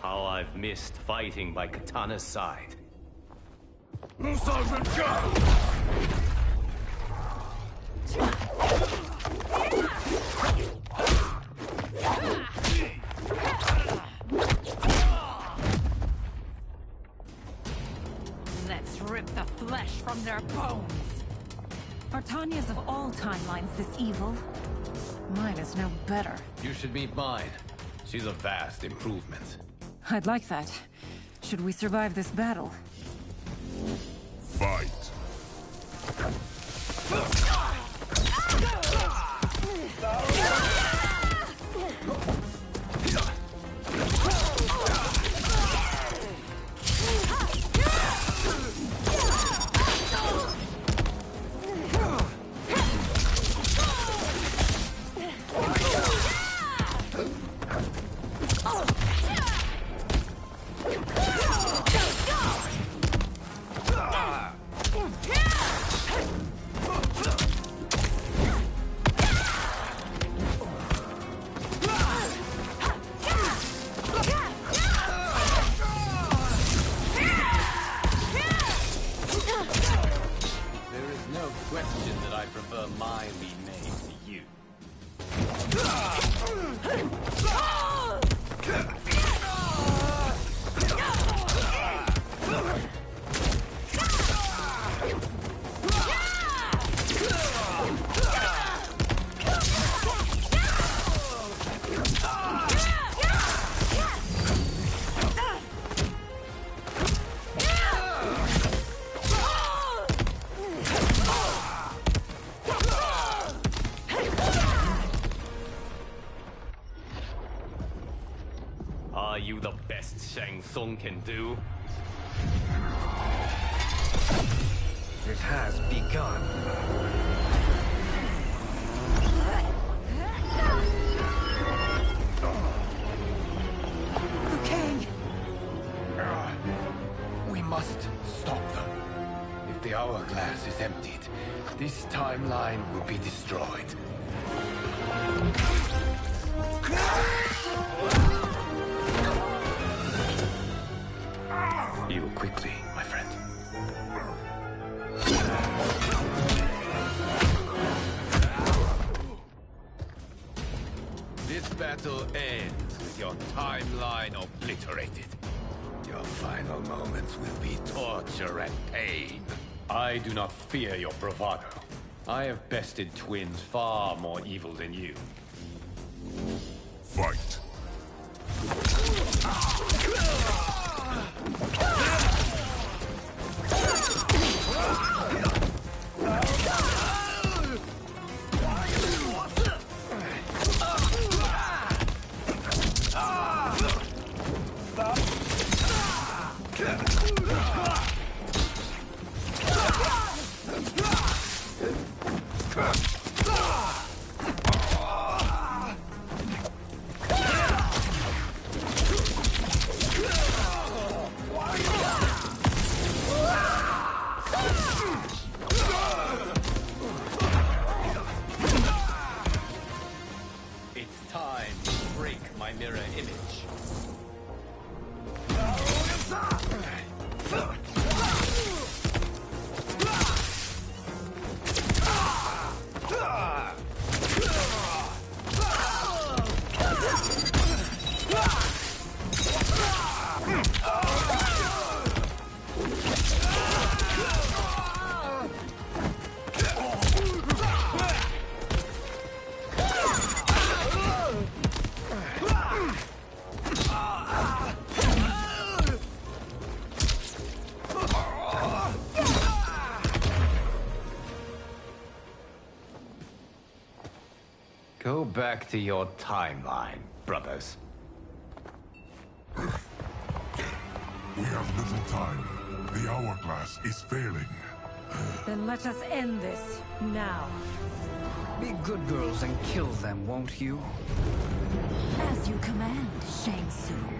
Speaker 1: How I've missed fighting by Katana's side.
Speaker 15: Let's rip the flesh from their bones. Are Tanya's of all timelines this evil? Mine is no better.
Speaker 1: You should meet mine. She's a vast improvement.
Speaker 15: I'd like that. Should we survive this battle?
Speaker 12: Fight!
Speaker 1: Question that I prefer mine be made to you. Are you the best Shang Tsung can do?
Speaker 6: It has begun.
Speaker 5: Liu Kang! We must stop them. If the hourglass is emptied, this timeline will be destroyed. Heal quickly, my friend.
Speaker 1: This battle ends with your timeline obliterated. Your final moments will be torture and pain. I do not fear your bravado. I have bested twins far more evil than you.
Speaker 12: Fight!
Speaker 1: Go back to your timeline, brothers.
Speaker 12: We have little time. The hourglass is failing.
Speaker 15: Then let us end this, now.
Speaker 6: Be good girls and kill them, won't you?
Speaker 7: As you command, Shang Tsung.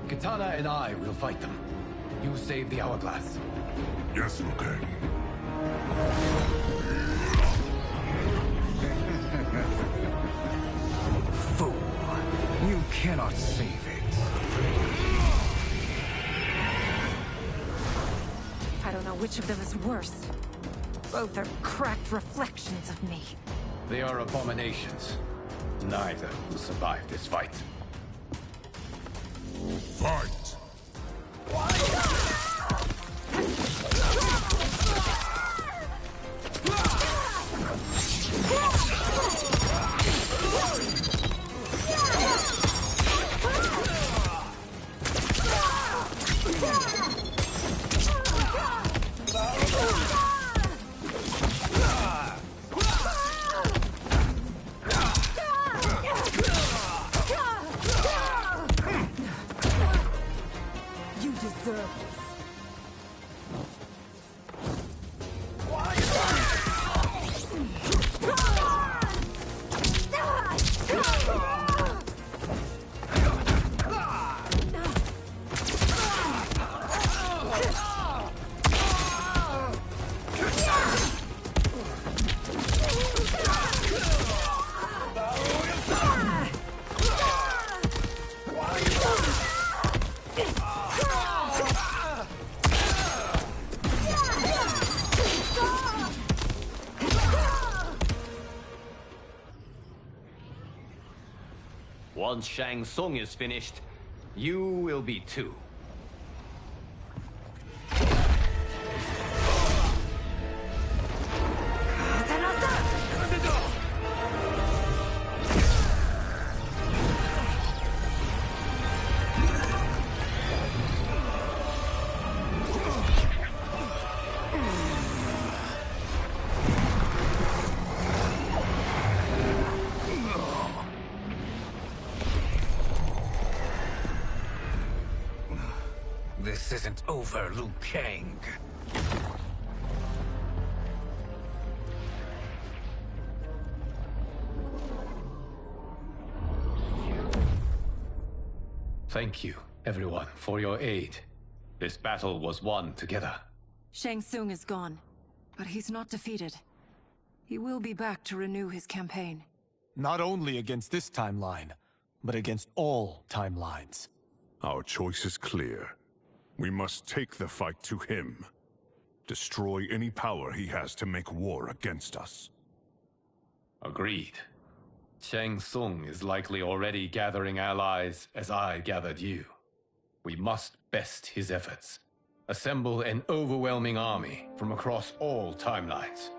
Speaker 5: Katana and I will fight them. You save the hourglass.
Speaker 12: Yes, Liu Kang.
Speaker 6: Fool. You cannot save it.
Speaker 15: I don't know which of them is worse. Both are cracked reflections of me.
Speaker 5: They are abominations. Neither will survive this fight.
Speaker 12: Fight!
Speaker 15: You deserve this.
Speaker 1: Once Shang Tsung is finished, you will be too.
Speaker 6: This isn't over, Liu Kang.
Speaker 5: Thank you, everyone, for your aid. This battle was won together.
Speaker 15: Shang Tsung is gone, but he's not defeated. He will be back to renew his campaign.
Speaker 3: Not only against this timeline, but against all timelines.
Speaker 12: Our choice is clear. We must take the fight to him. Destroy any power he has to make war against us.
Speaker 5: Agreed. Shang Tsung is likely already gathering allies as I gathered you. We must best his efforts. Assemble an overwhelming army from across all timelines.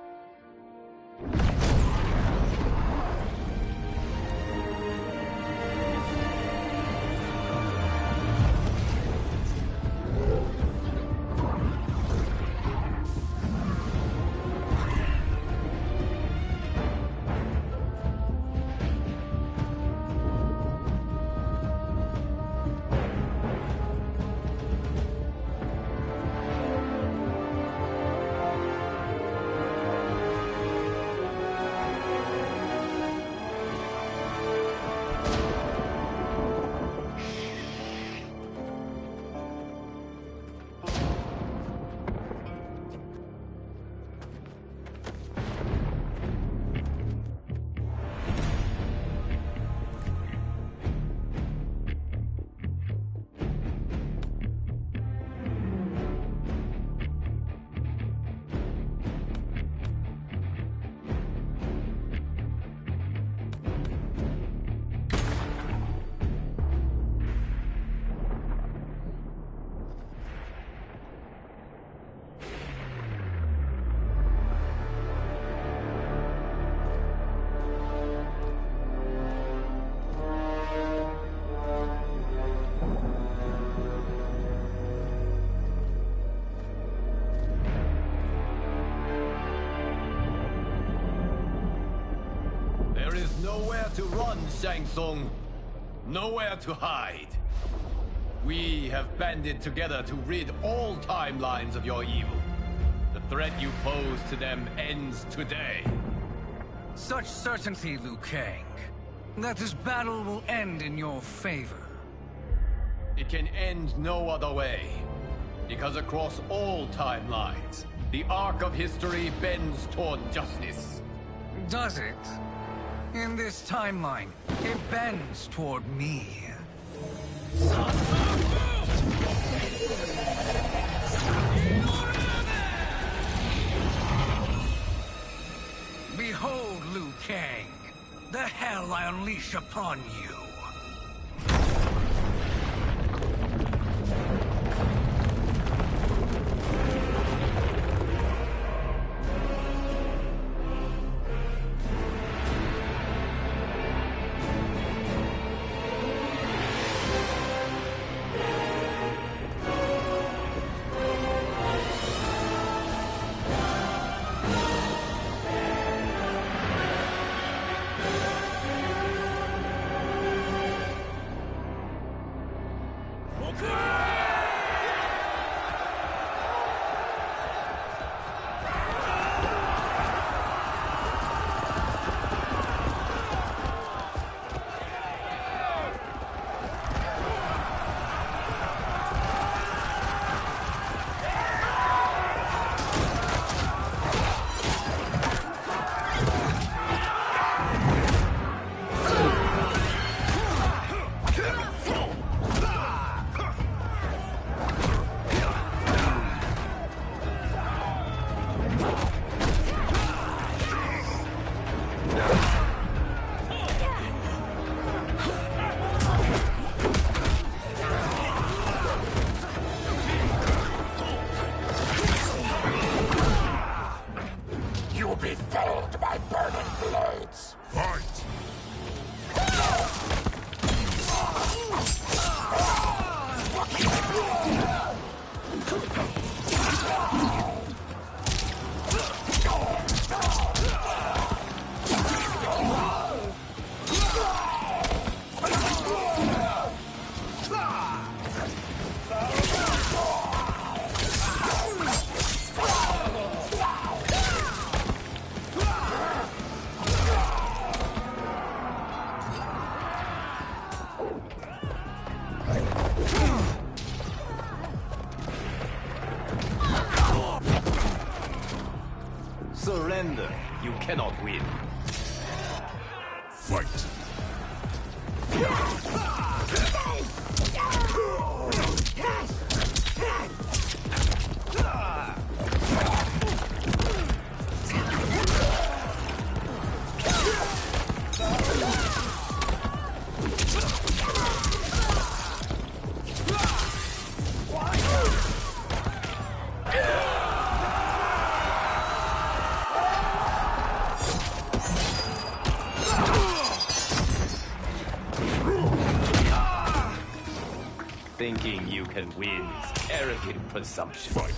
Speaker 1: nowhere to run, Shang Tsung. Nowhere to hide. We have banded together to rid all timelines of your evil. The threat you pose to them ends today.
Speaker 6: Such certainty, Liu Kang, that this battle will end in your favor.
Speaker 1: It can end no other way. Because across all timelines, the arc of history bends toward justice.
Speaker 6: Does it? In this timeline, it bends toward me. Behold, Liu Kang, the hell I unleash upon you.
Speaker 1: Surrender. You cannot win.
Speaker 12: Fight.
Speaker 1: Thinking you can win is arrogant presumption.
Speaker 12: Fight.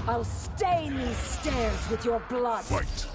Speaker 16: I'll stain these stairs with your blood.
Speaker 12: Fight.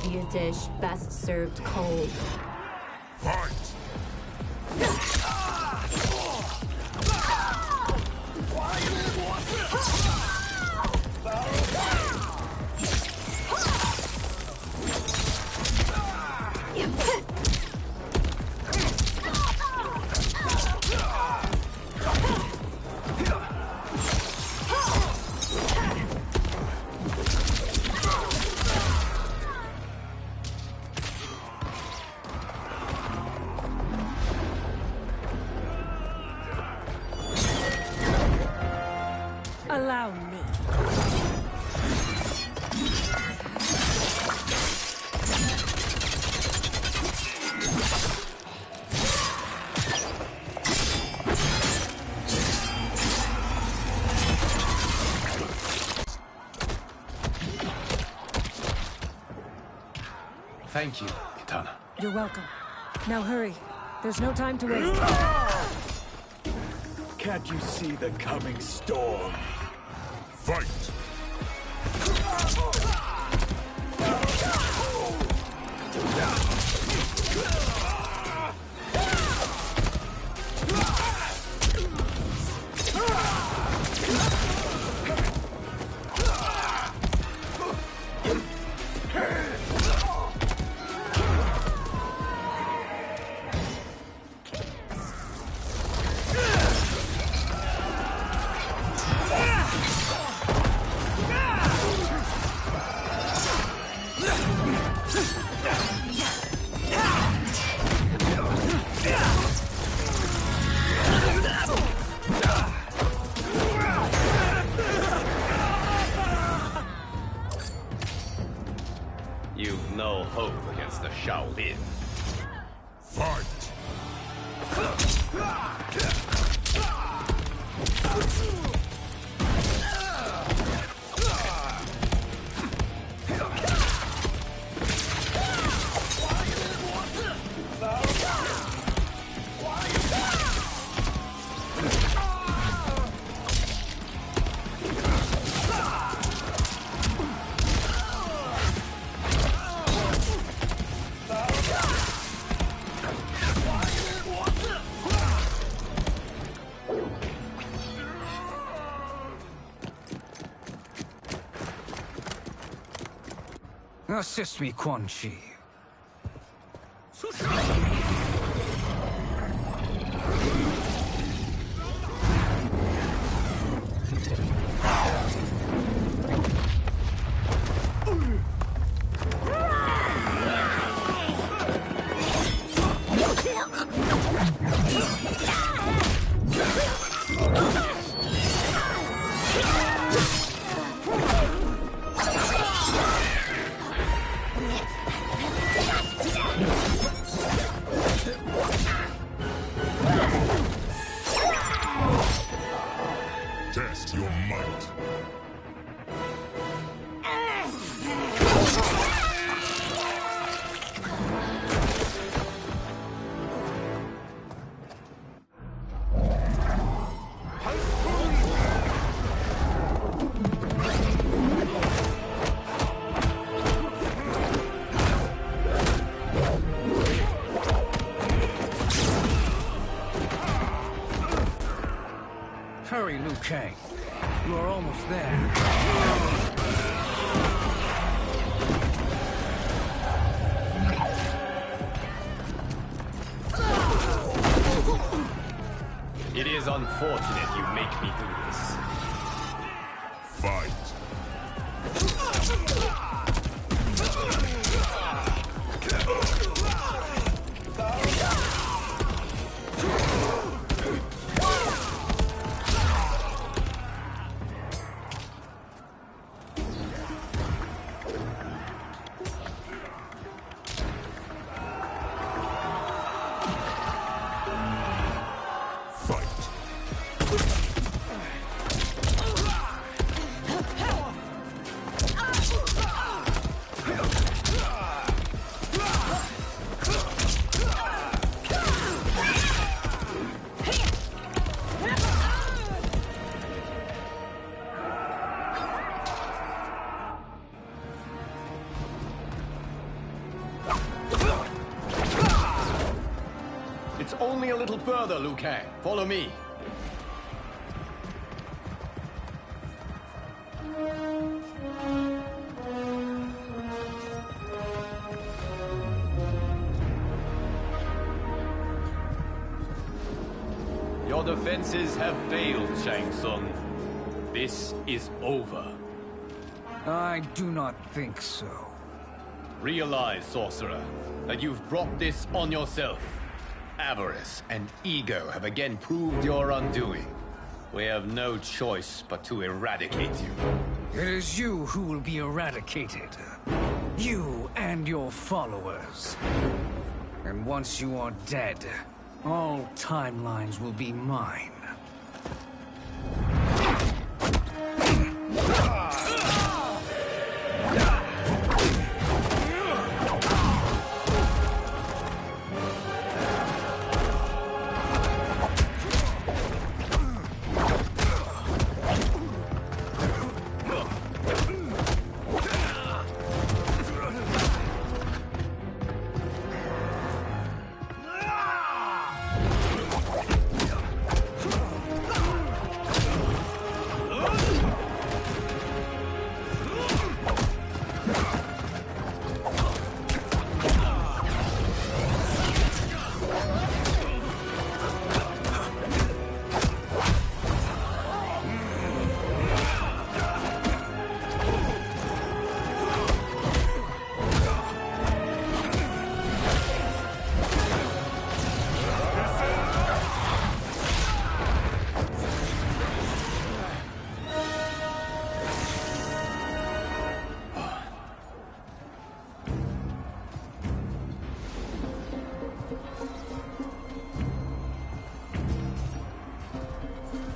Speaker 17: be a dish best served cold.
Speaker 12: Fight!
Speaker 16: Allow me.
Speaker 5: Thank you, Kitana.
Speaker 16: You're welcome. Now hurry. There's no time to waste.
Speaker 3: Can't you see the coming storm?
Speaker 12: Fight!
Speaker 1: You've no hope against the Shaolin.
Speaker 12: Fight!
Speaker 6: Assist me, Quan Chi.
Speaker 12: Test your might.
Speaker 6: Hurry, Liu Kang. You are almost there.
Speaker 1: It is unfortunate you make me do this.
Speaker 12: Fight!
Speaker 5: further, Liu Kang. Follow me.
Speaker 1: Your defenses have failed, Shang Tsung. This is over.
Speaker 6: I do not think so.
Speaker 1: Realize, sorcerer, that you've brought this on yourself. Avarice and ego have again proved your undoing. We have no choice but to eradicate you.
Speaker 6: It is you who will be eradicated. You and your followers. And once you are dead, all timelines will be mine.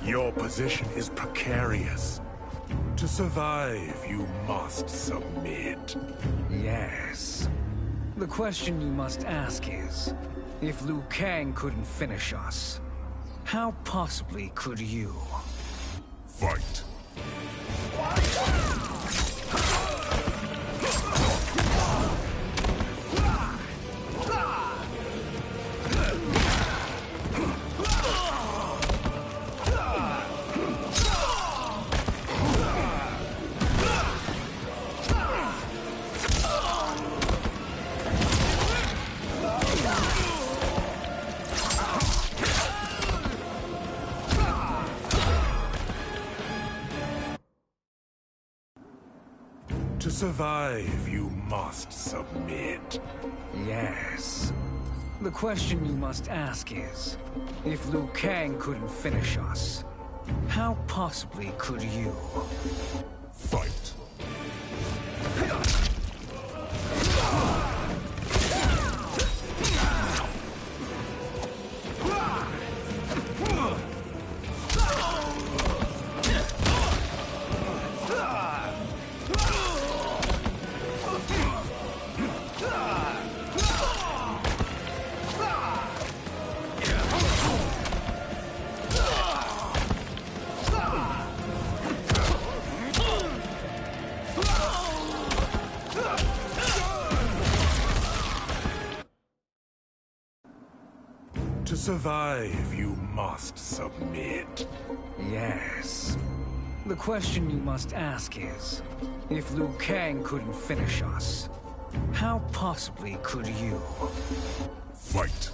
Speaker 12: Your position is precarious. To survive, you must submit.
Speaker 6: Yes. The question you must ask is, if Liu Kang couldn't finish us, how possibly could you?
Speaker 12: Fight. To survive, you must submit.
Speaker 6: Yes. The question you must ask is, if Liu Kang couldn't finish us, how possibly could you?
Speaker 12: Fight. To survive, you must submit.
Speaker 6: Yes. The question you must ask is, if Liu Kang couldn't finish us, how possibly could you?
Speaker 12: Fight.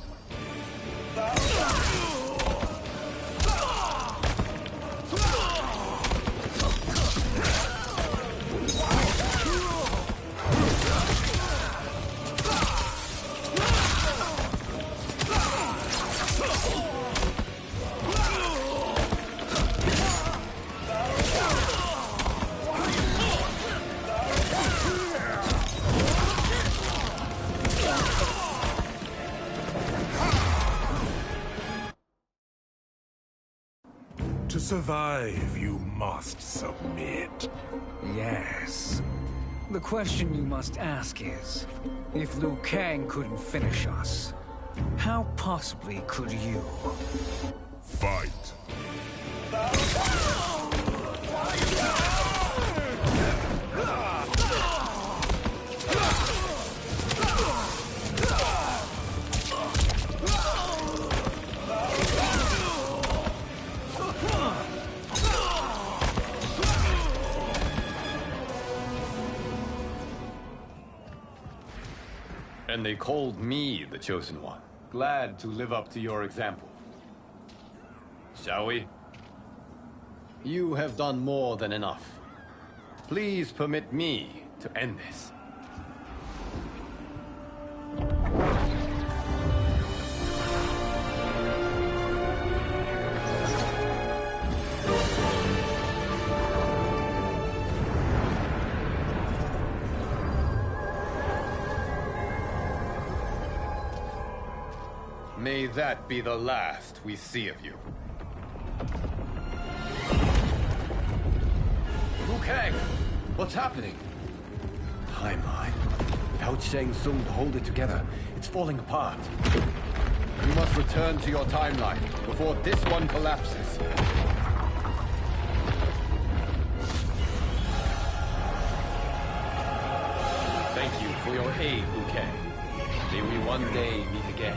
Speaker 12: To survive, you must submit.
Speaker 6: Yes. The question you must ask is, if Liu Kang couldn't finish us, how possibly could you?
Speaker 12: Fight.
Speaker 1: And they called me the Chosen One. Glad to live up to your example. Shall we? You have done more than enough. Please permit me to end this. May that be the last we see of you. Liu Kang! What's happening? Timeline. Without Shang Tsung to hold it together, it's falling apart. You must return to your timeline before this one collapses. Thank you for your aid, Liu Kang. May we one day meet again.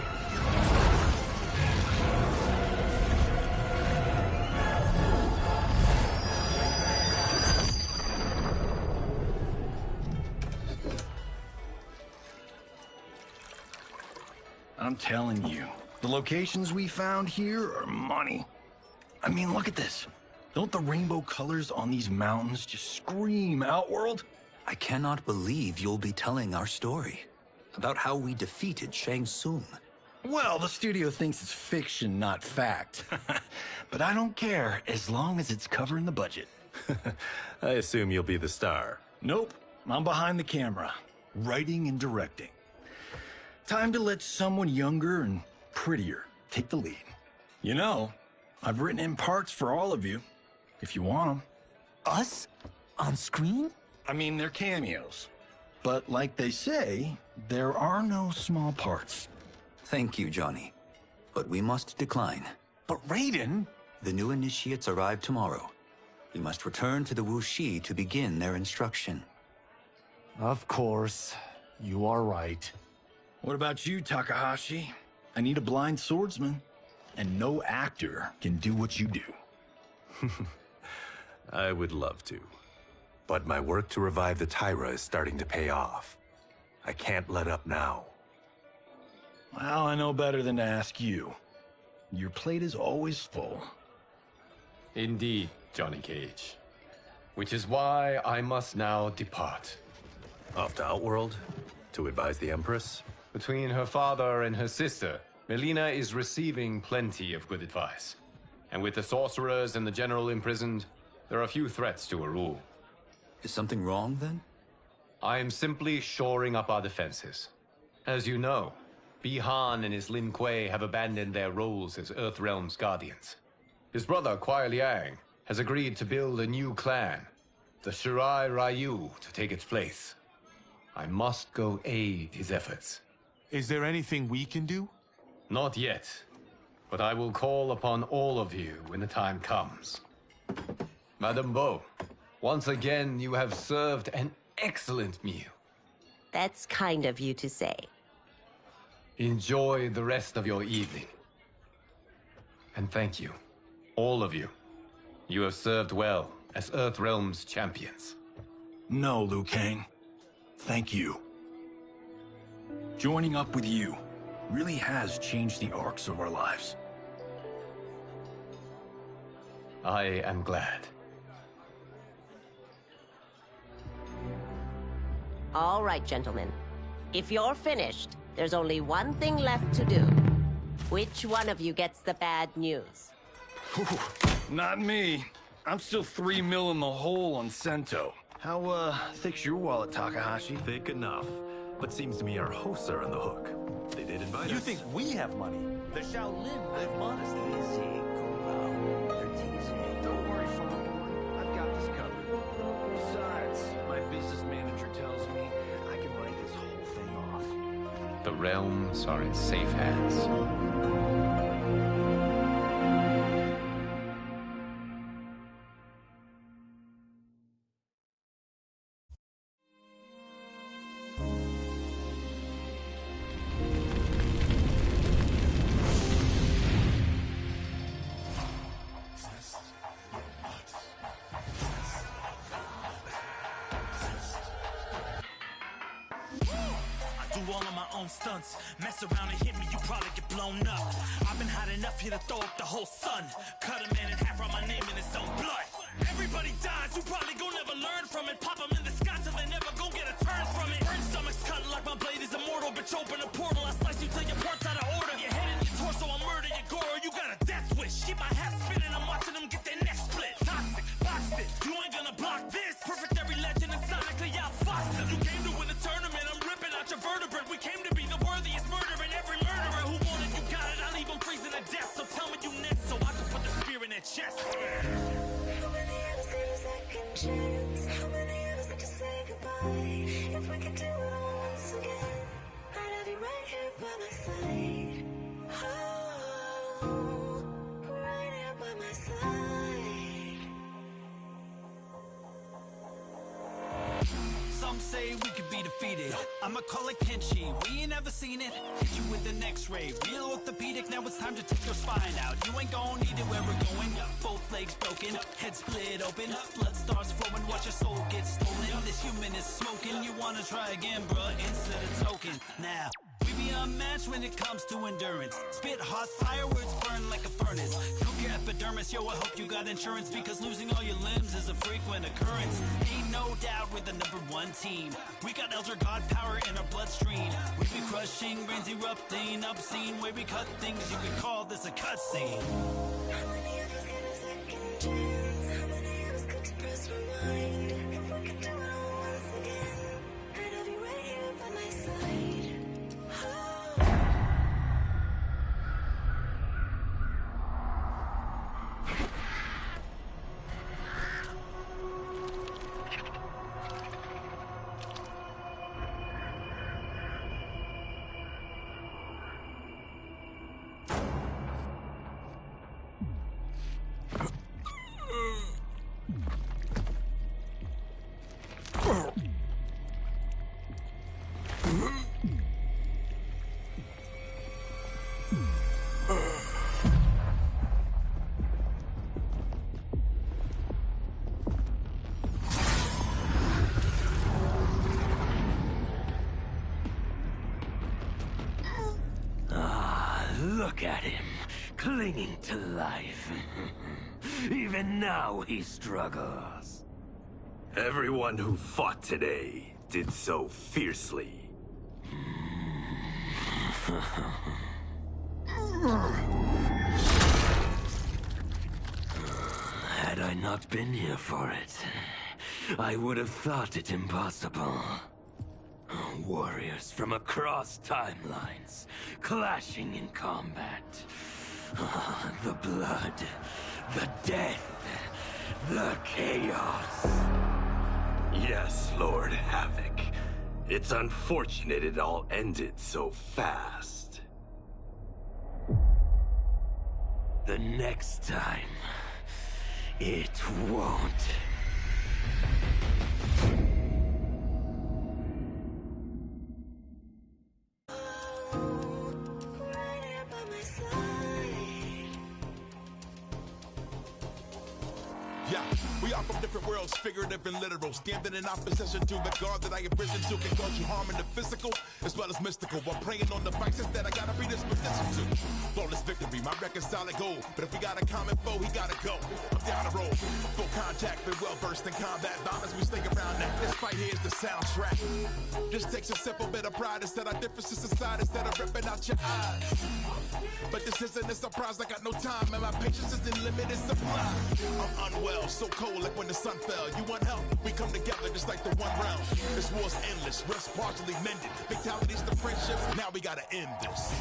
Speaker 3: I'm telling you, the locations we found here are money. I mean, look at this. Don't the rainbow colors on these mountains just scream Outworld?
Speaker 14: I cannot believe you'll be telling our story about how we defeated Shang Tsung.
Speaker 3: Well, the studio thinks it's fiction, not fact. But I don't care, as long as it's covering the budget.
Speaker 18: I assume you'll be the star.
Speaker 3: Nope, I'm behind the camera, writing and directing. Time to let someone younger and prettier take the lead. You know, I've written in parts for all of you, if you want them.
Speaker 6: Us? On screen?
Speaker 3: I mean, they're cameos. But like they say, there are no small parts.
Speaker 14: Thank you, Johnny. But we must decline.
Speaker 6: But Raiden?
Speaker 14: The new initiates arrive tomorrow. We must return to the Wuxi to begin their instruction.
Speaker 6: Of course. You are right.
Speaker 3: What about you, Takahashi? I need a blind swordsman. And no actor can do what you do.
Speaker 18: I would love to. But my work to revive the Tyra is starting to pay off. I can't let up now.
Speaker 3: Well, I know better than to ask you. Your plate is always full.
Speaker 1: Indeed, Johnny Cage. Which is why I must now depart.
Speaker 18: Off to Outworld? To advise the Empress?
Speaker 1: Between her father and her sister, Melina is receiving plenty of good advice. And with the sorcerers and the general imprisoned, there are few threats to her rule.
Speaker 14: Is something wrong, then?
Speaker 1: I am simply shoring up our defenses. As you know, Bi-Han and his Lin Kuei have abandoned their roles as Earthrealm's guardians. His brother, Kuai Liang, has agreed to build a new clan, the Shirai Ryu, to take its place. I must go aid his efforts.
Speaker 19: Is there anything we can do?
Speaker 1: Not yet, but I will call upon all of you when the time comes. Madame Bo, once again you have served an excellent meal.
Speaker 20: That's kind of you to say.
Speaker 1: Enjoy the rest of your evening. And thank you, all of you. You have served well as Earthrealm's champions.
Speaker 3: No, Liu Kang. Thank you. Joining up with you really has changed the arcs of our lives.
Speaker 1: I am glad.
Speaker 20: All right, gentlemen. If you're finished, there's only one thing left to do. Which one of you gets the bad news?
Speaker 3: Not me. I'm still 3 mil in the hole on Sento. How, thick's your wallet, Takahashi?
Speaker 18: Thick enough. But seems to me our hosts are on the hook. They did invite us.
Speaker 19: You think we have money? The Shaolin live modestly.
Speaker 3: Easy, cool. They're teasing. Don't worry, Farmer. I've got this covered. Besides, my business manager tells me I can write this whole thing off.
Speaker 1: The realms are in safe hands.
Speaker 19: I do
Speaker 21: all of my own stunts. Mess around and hit me, you probably get blown up. I've been hot enough here to throw up the whole sun. Cut a man in half, write my name in his own blood. Everybody dies, you probably gon' never learn from it. Pop them in the sky till they never gon' get a turn from it. Burn stomachs cut like my blade is immortal. Bitch, open a portal, I slice you till your parts out of order. Your head and your torso, I murder your gore. You got a death wish. Keep my hat spinning, I'm watching them get their neck split. Toxic, boxed it, you ain't gonna block this. Perfect every legend and sonically outfoxed them. You came to win the tournament, I'm ripping out your vertebrae. We came to be the worthiest murderer, and every murderer who wanted you got it. I'll leave them freezing to death. So tell me you next, so I can put the spear in their chest.
Speaker 22: How many of us need a second chance? How many of us need to say goodbye? If we could do it all once again, I'd have you right here by my side. Oh, right here by my side.
Speaker 21: Some say we could be defeated. I'ma call it Kenshi. We ain't ever seen it. Hit you with an X-ray. Real orthopedic. Now it's time to take your spine out. You ain't gon' need it where we're going. Both legs broken. Head split open. Blood starts flowing. Watch your soul get stolen. This human is smoking. You wanna try again, bruh? Instead of token. Now. We be unmatched when it comes to endurance. Spit hot fire, words burn like a furnace. Cook your epidermis, yo, I hope you got insurance, because losing all your limbs is a frequent occurrence. Ain't no doubt we're the #1 team. We got Elder God power in our bloodstream. We be crushing, brains erupting, obscene. Way we cut things, you could call this a cutscene.
Speaker 22: How many of us get a second chance? How many of us could press rewind? If we could do it all once again, I'd have you right here by my side.
Speaker 3: Look at him, clinging to life. Even now he struggles.
Speaker 18: Everyone who fought today did so fiercely.
Speaker 3: Had I not been here for it, I would have thought it impossible. Warriors from across timelines, clashing in combat. The blood, the death, the chaos.
Speaker 18: Yes, Lord Havoc. It's unfortunate it all ended so fast.
Speaker 3: The next time, it won't.
Speaker 23: Yeah, we are from different worlds, figurative and literal. Standing in opposition to the God that I have risen to can cause you harm in the physical as well as mystical. While praying on the vices that I gotta be disposition to. Flawless victory, my record's solid gold. But if we got a common foe, he gotta go. I'm down the road, full contact, been well versed in combat. Bombers, we stay around that. This fight here is the soundtrack. Just takes a simple bit of pride instead of differences aside, instead of ripping out your eyes. But this isn't a surprise, I got no time, and my patience is in limited supply. I'm unwell, so cold like when the sun fell. You want help? We come together just like the one round. This war's endless, rust partially mended. Fatalities to friendships, now we gotta end this.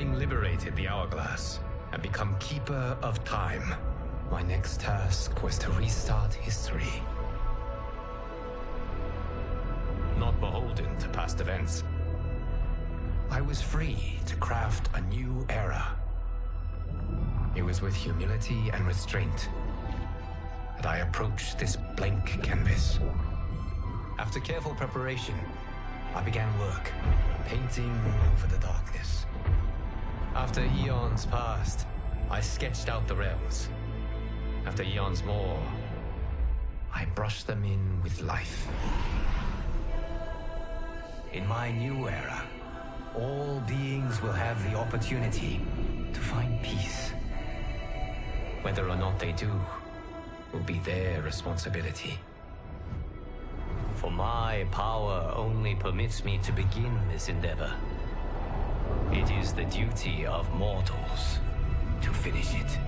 Speaker 5: Having liberated the Hourglass and become Keeper of Time, my next task was to restart history. Not beholden to past events, I was free to craft a new era. It was with humility and restraint that I approached this blank canvas. After careful preparation, I began work, painting over the darkness. After eons passed, I sketched out the realms. After eons more, I brushed them in with life. In my new era, all beings will have the opportunity to find peace. Whether or not they do will be their responsibility. For my power only permits me to begin this endeavor. It is the duty of mortals to finish it.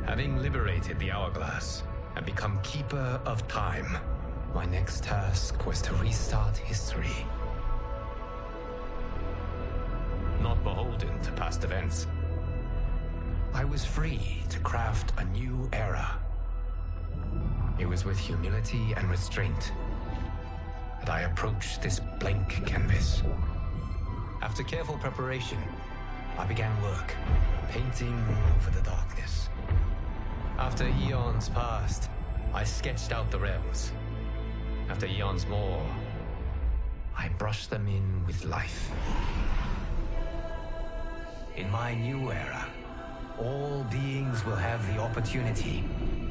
Speaker 5: Having liberated the Hourglass and become Keeper of Time, my next task was to restart history. beholden to past events. I was free to craft a new era. It was with humility and restraint that I approached this blank canvas. After careful preparation, I began work, painting over the darkness. After eons passed, I sketched out the realms. After eons more, I brushed them in with life. In my new era, all beings will have the opportunity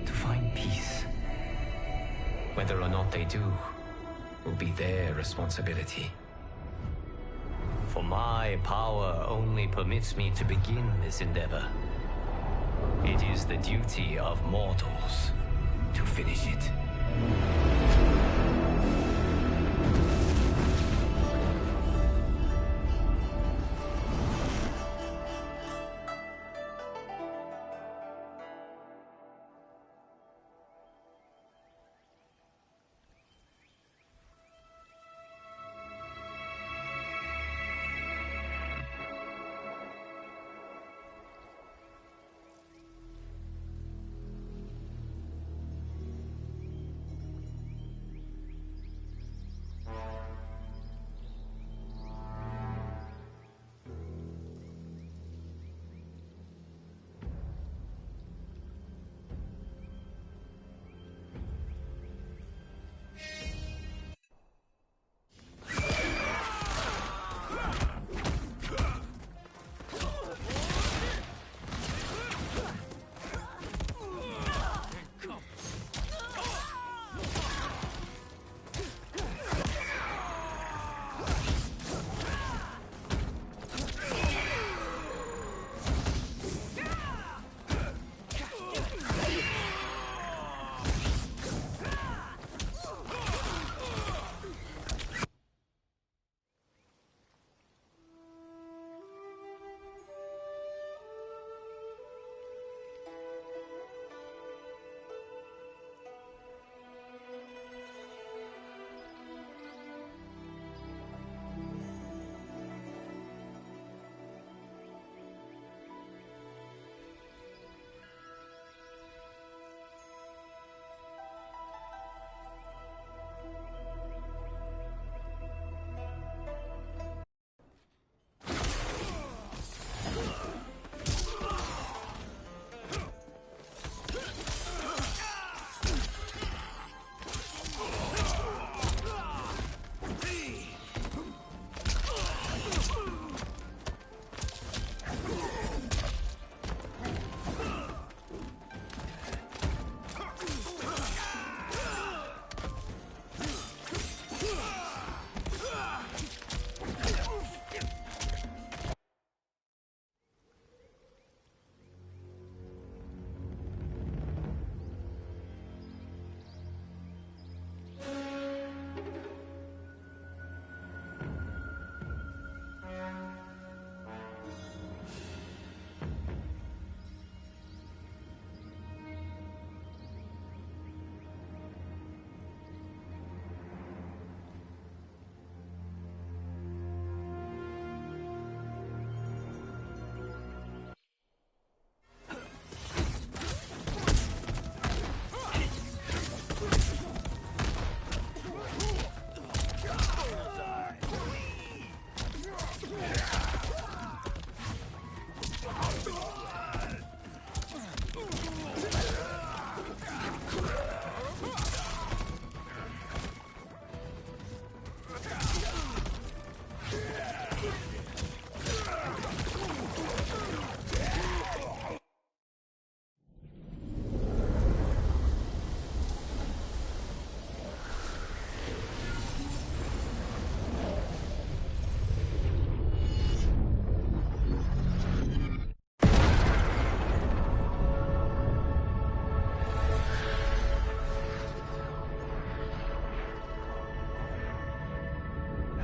Speaker 5: to find peace. Whether or not they do will be their responsibility. For my power only permits me to begin this endeavor. It is the duty of mortals to finish it.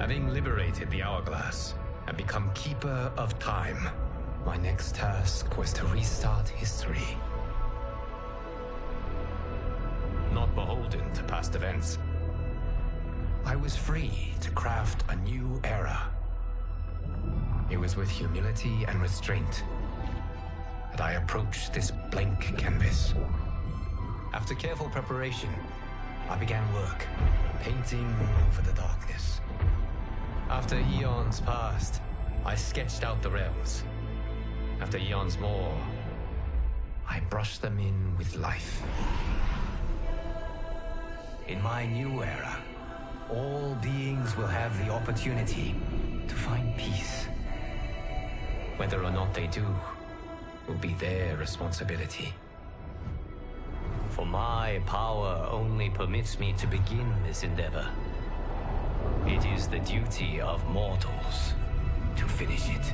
Speaker 5: Having liberated the Hourglass and become Keeper of Time, my next task was to restart history. Not beholden to past events, I was free to craft a new era. It was with humility and restraint that I approached this blank canvas. After careful preparation, I began work, painting over the darkness. After eons passed, I sketched out the realms. After eons more, I brushed them in with life. In my new era, all beings will have the opportunity to find peace. Whether or not they do will be their responsibility. For my power only permits me to begin this endeavor. It is the duty of mortals to finish it.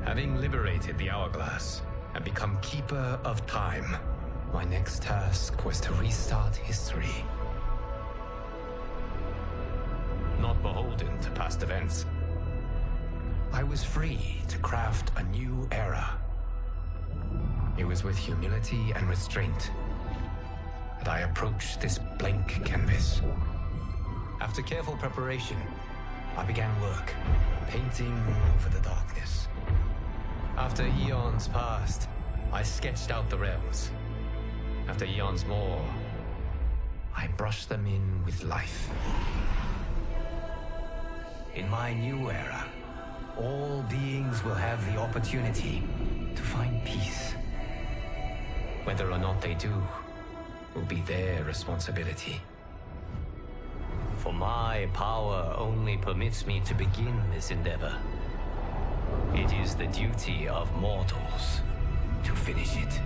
Speaker 5: Having liberated the Hourglass and become Keeper of Time, my next task was to restart history. Not beholden to past events, I was free to craft a new era. It was with humility and restraint that I approached this blank canvas. After careful preparation, I began work, painting over the darkness. After eons passed, I sketched out the realms. After eons more, I brushed them in with life. In my new era, all beings will have the opportunity to find peace. Whether or not they do will be their responsibility. For my power only permits me to begin this endeavor. It is the duty of mortals to finish it.